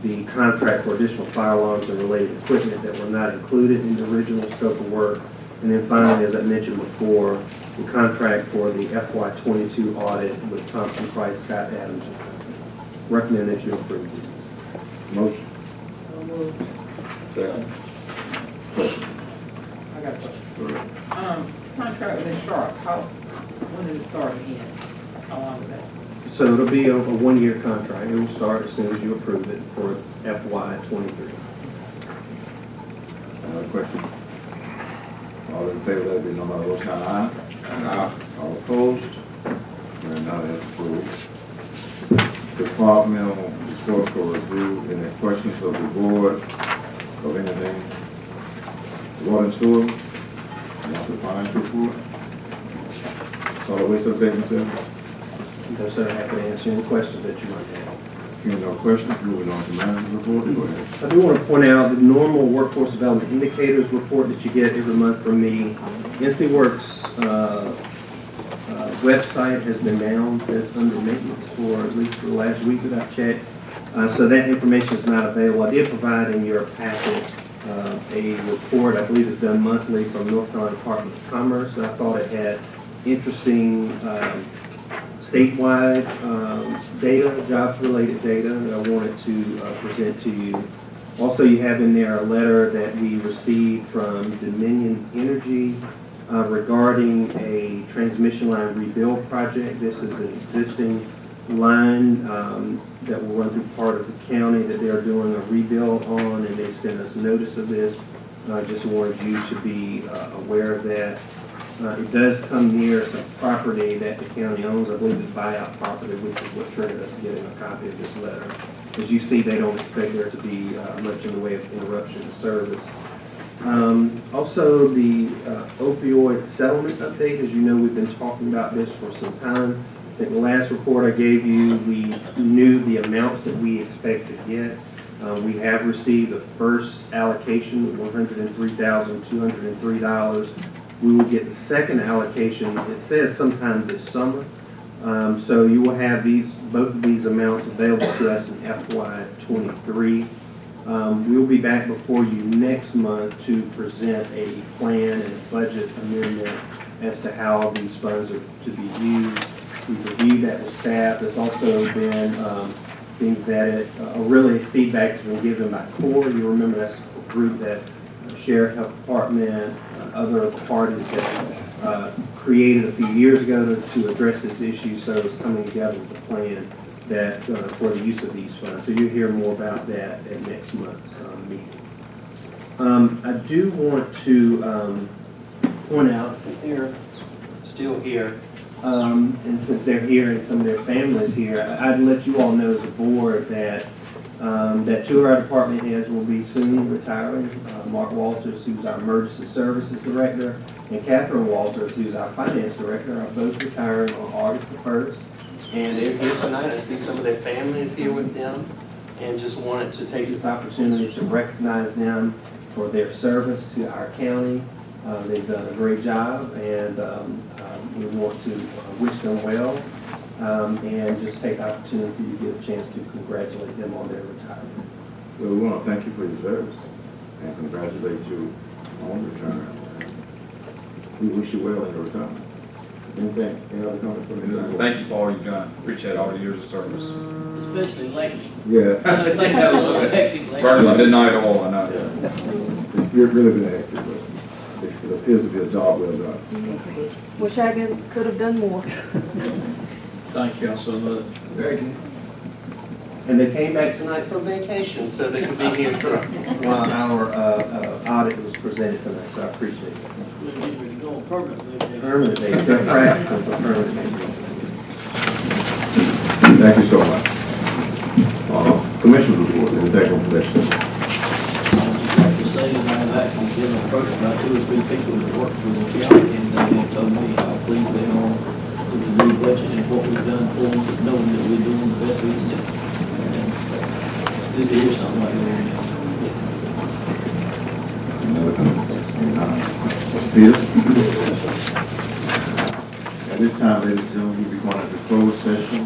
the contract for additional fire alarms and related equipment that were not included in the original scope of work. And then finally, as I mentioned before, the contract for the FY22 audit with Thompson Price, Scott Adams. Recommend that you approve it. Motion. Second. Question. I got a question. Contract with Sharp, when did it start again? How long is that? So it'll be a 1-year contract. It will start as soon as you approve it for FY23. Another question? All in favor, let it be known by the vote sign aye. All opposed? Hearing none, it is approved. Departmental report for review. Any questions of the board of anything? Water and sewer? Monthly financial report? Solid waste update, sir? No, sir, I happy to answer any questions that you might have. Hearing no questions, moving on to manager's report. Go ahead. I do want to point out the normal workforce development indicators report that you get every month from me. NCWorks website has been down, says under maintenance for at least for the last week that I've checked. So that information is not available. I did provide in your packet a report, I believe it's done monthly, from North Carolina Department of Commerce, and I thought it had interesting statewide data, jobs-related data that I wanted to present to you. Also, you have in there a letter that we received from Dominion Energy regarding a transmission line rebuild project. This is an existing line that will run through part of the county that they're doing a rebuild on, and they sent us notice of this. I just wanted you to be aware of that. It does come near some property that the county owns. I believe it's buyout property, which is what triggered us getting a copy of this letter. As you see, they don't expect there to be much in the way of interruption to service. Also, the opioid settlement update. As you know, we've been talking about this for some time. I think the last report I gave you, we knew the amounts that we expect to get. We have received the first allocation of $103,203. We will get the second allocation, it says sometime this summer. So you will have both of these amounts available to us in FY23. We'll be back before you next month to present a plan and a budget amendment as to how these funds are to be used. We've reviewed that with staff. It's also been being vetted. Really, feedback has been given by CORE. You remember that's a group that Sheriff, Health Department, other parties that created a few years ago to address this issue. So it's coming together with a plan that for the use of these funds. So you'll hear more about that at next month's meeting. I do want to point out that they're still here. And since they're here and some of their families here, I'd let you all know as a board that that two of our department heads will be soon retiring. Mark Walters, who's our Emergency Services Director, and Catherine Walters, who's our Finance Director, are both retiring on August the 1st. And they're here tonight. I see some of their families here with them, and just wanted to take this opportunity to recognize them for their service to our county. They've done a great job, and we want to wish them well, and just take the opportunity to get a chance to congratulate them on their retirement. Well, we want to thank you for your service and congratulate you on retirement. We wish you well in your retirement. Anything, any other comments from you? Thank you for all you've done. Appreciate all the years of service. Especially lately. Yes. I think that was a little hectic lately. Burning the midnight oil, I know. It's really been hectic, but it appears to be a job well done. Wish I could have done more. Thank you so much. Thank you. And they came back tonight from vacation, so they could be here while our audit was presented tonight, so I appreciate it. We're going permanently. Permanent, they're practicing for permanent. Thank you so much. Commissioner report, and thank you, Commissioner. I'd just like to say that I've actually been approached by 2 or 3 people that work for the county, and they have told me how pleased they are with the new budget and what we've done for them, knowing that we're doing the best we can. It's good to hear something like that. Another comment? Peter? At this time, ladies and gentlemen, we'll be going into closed session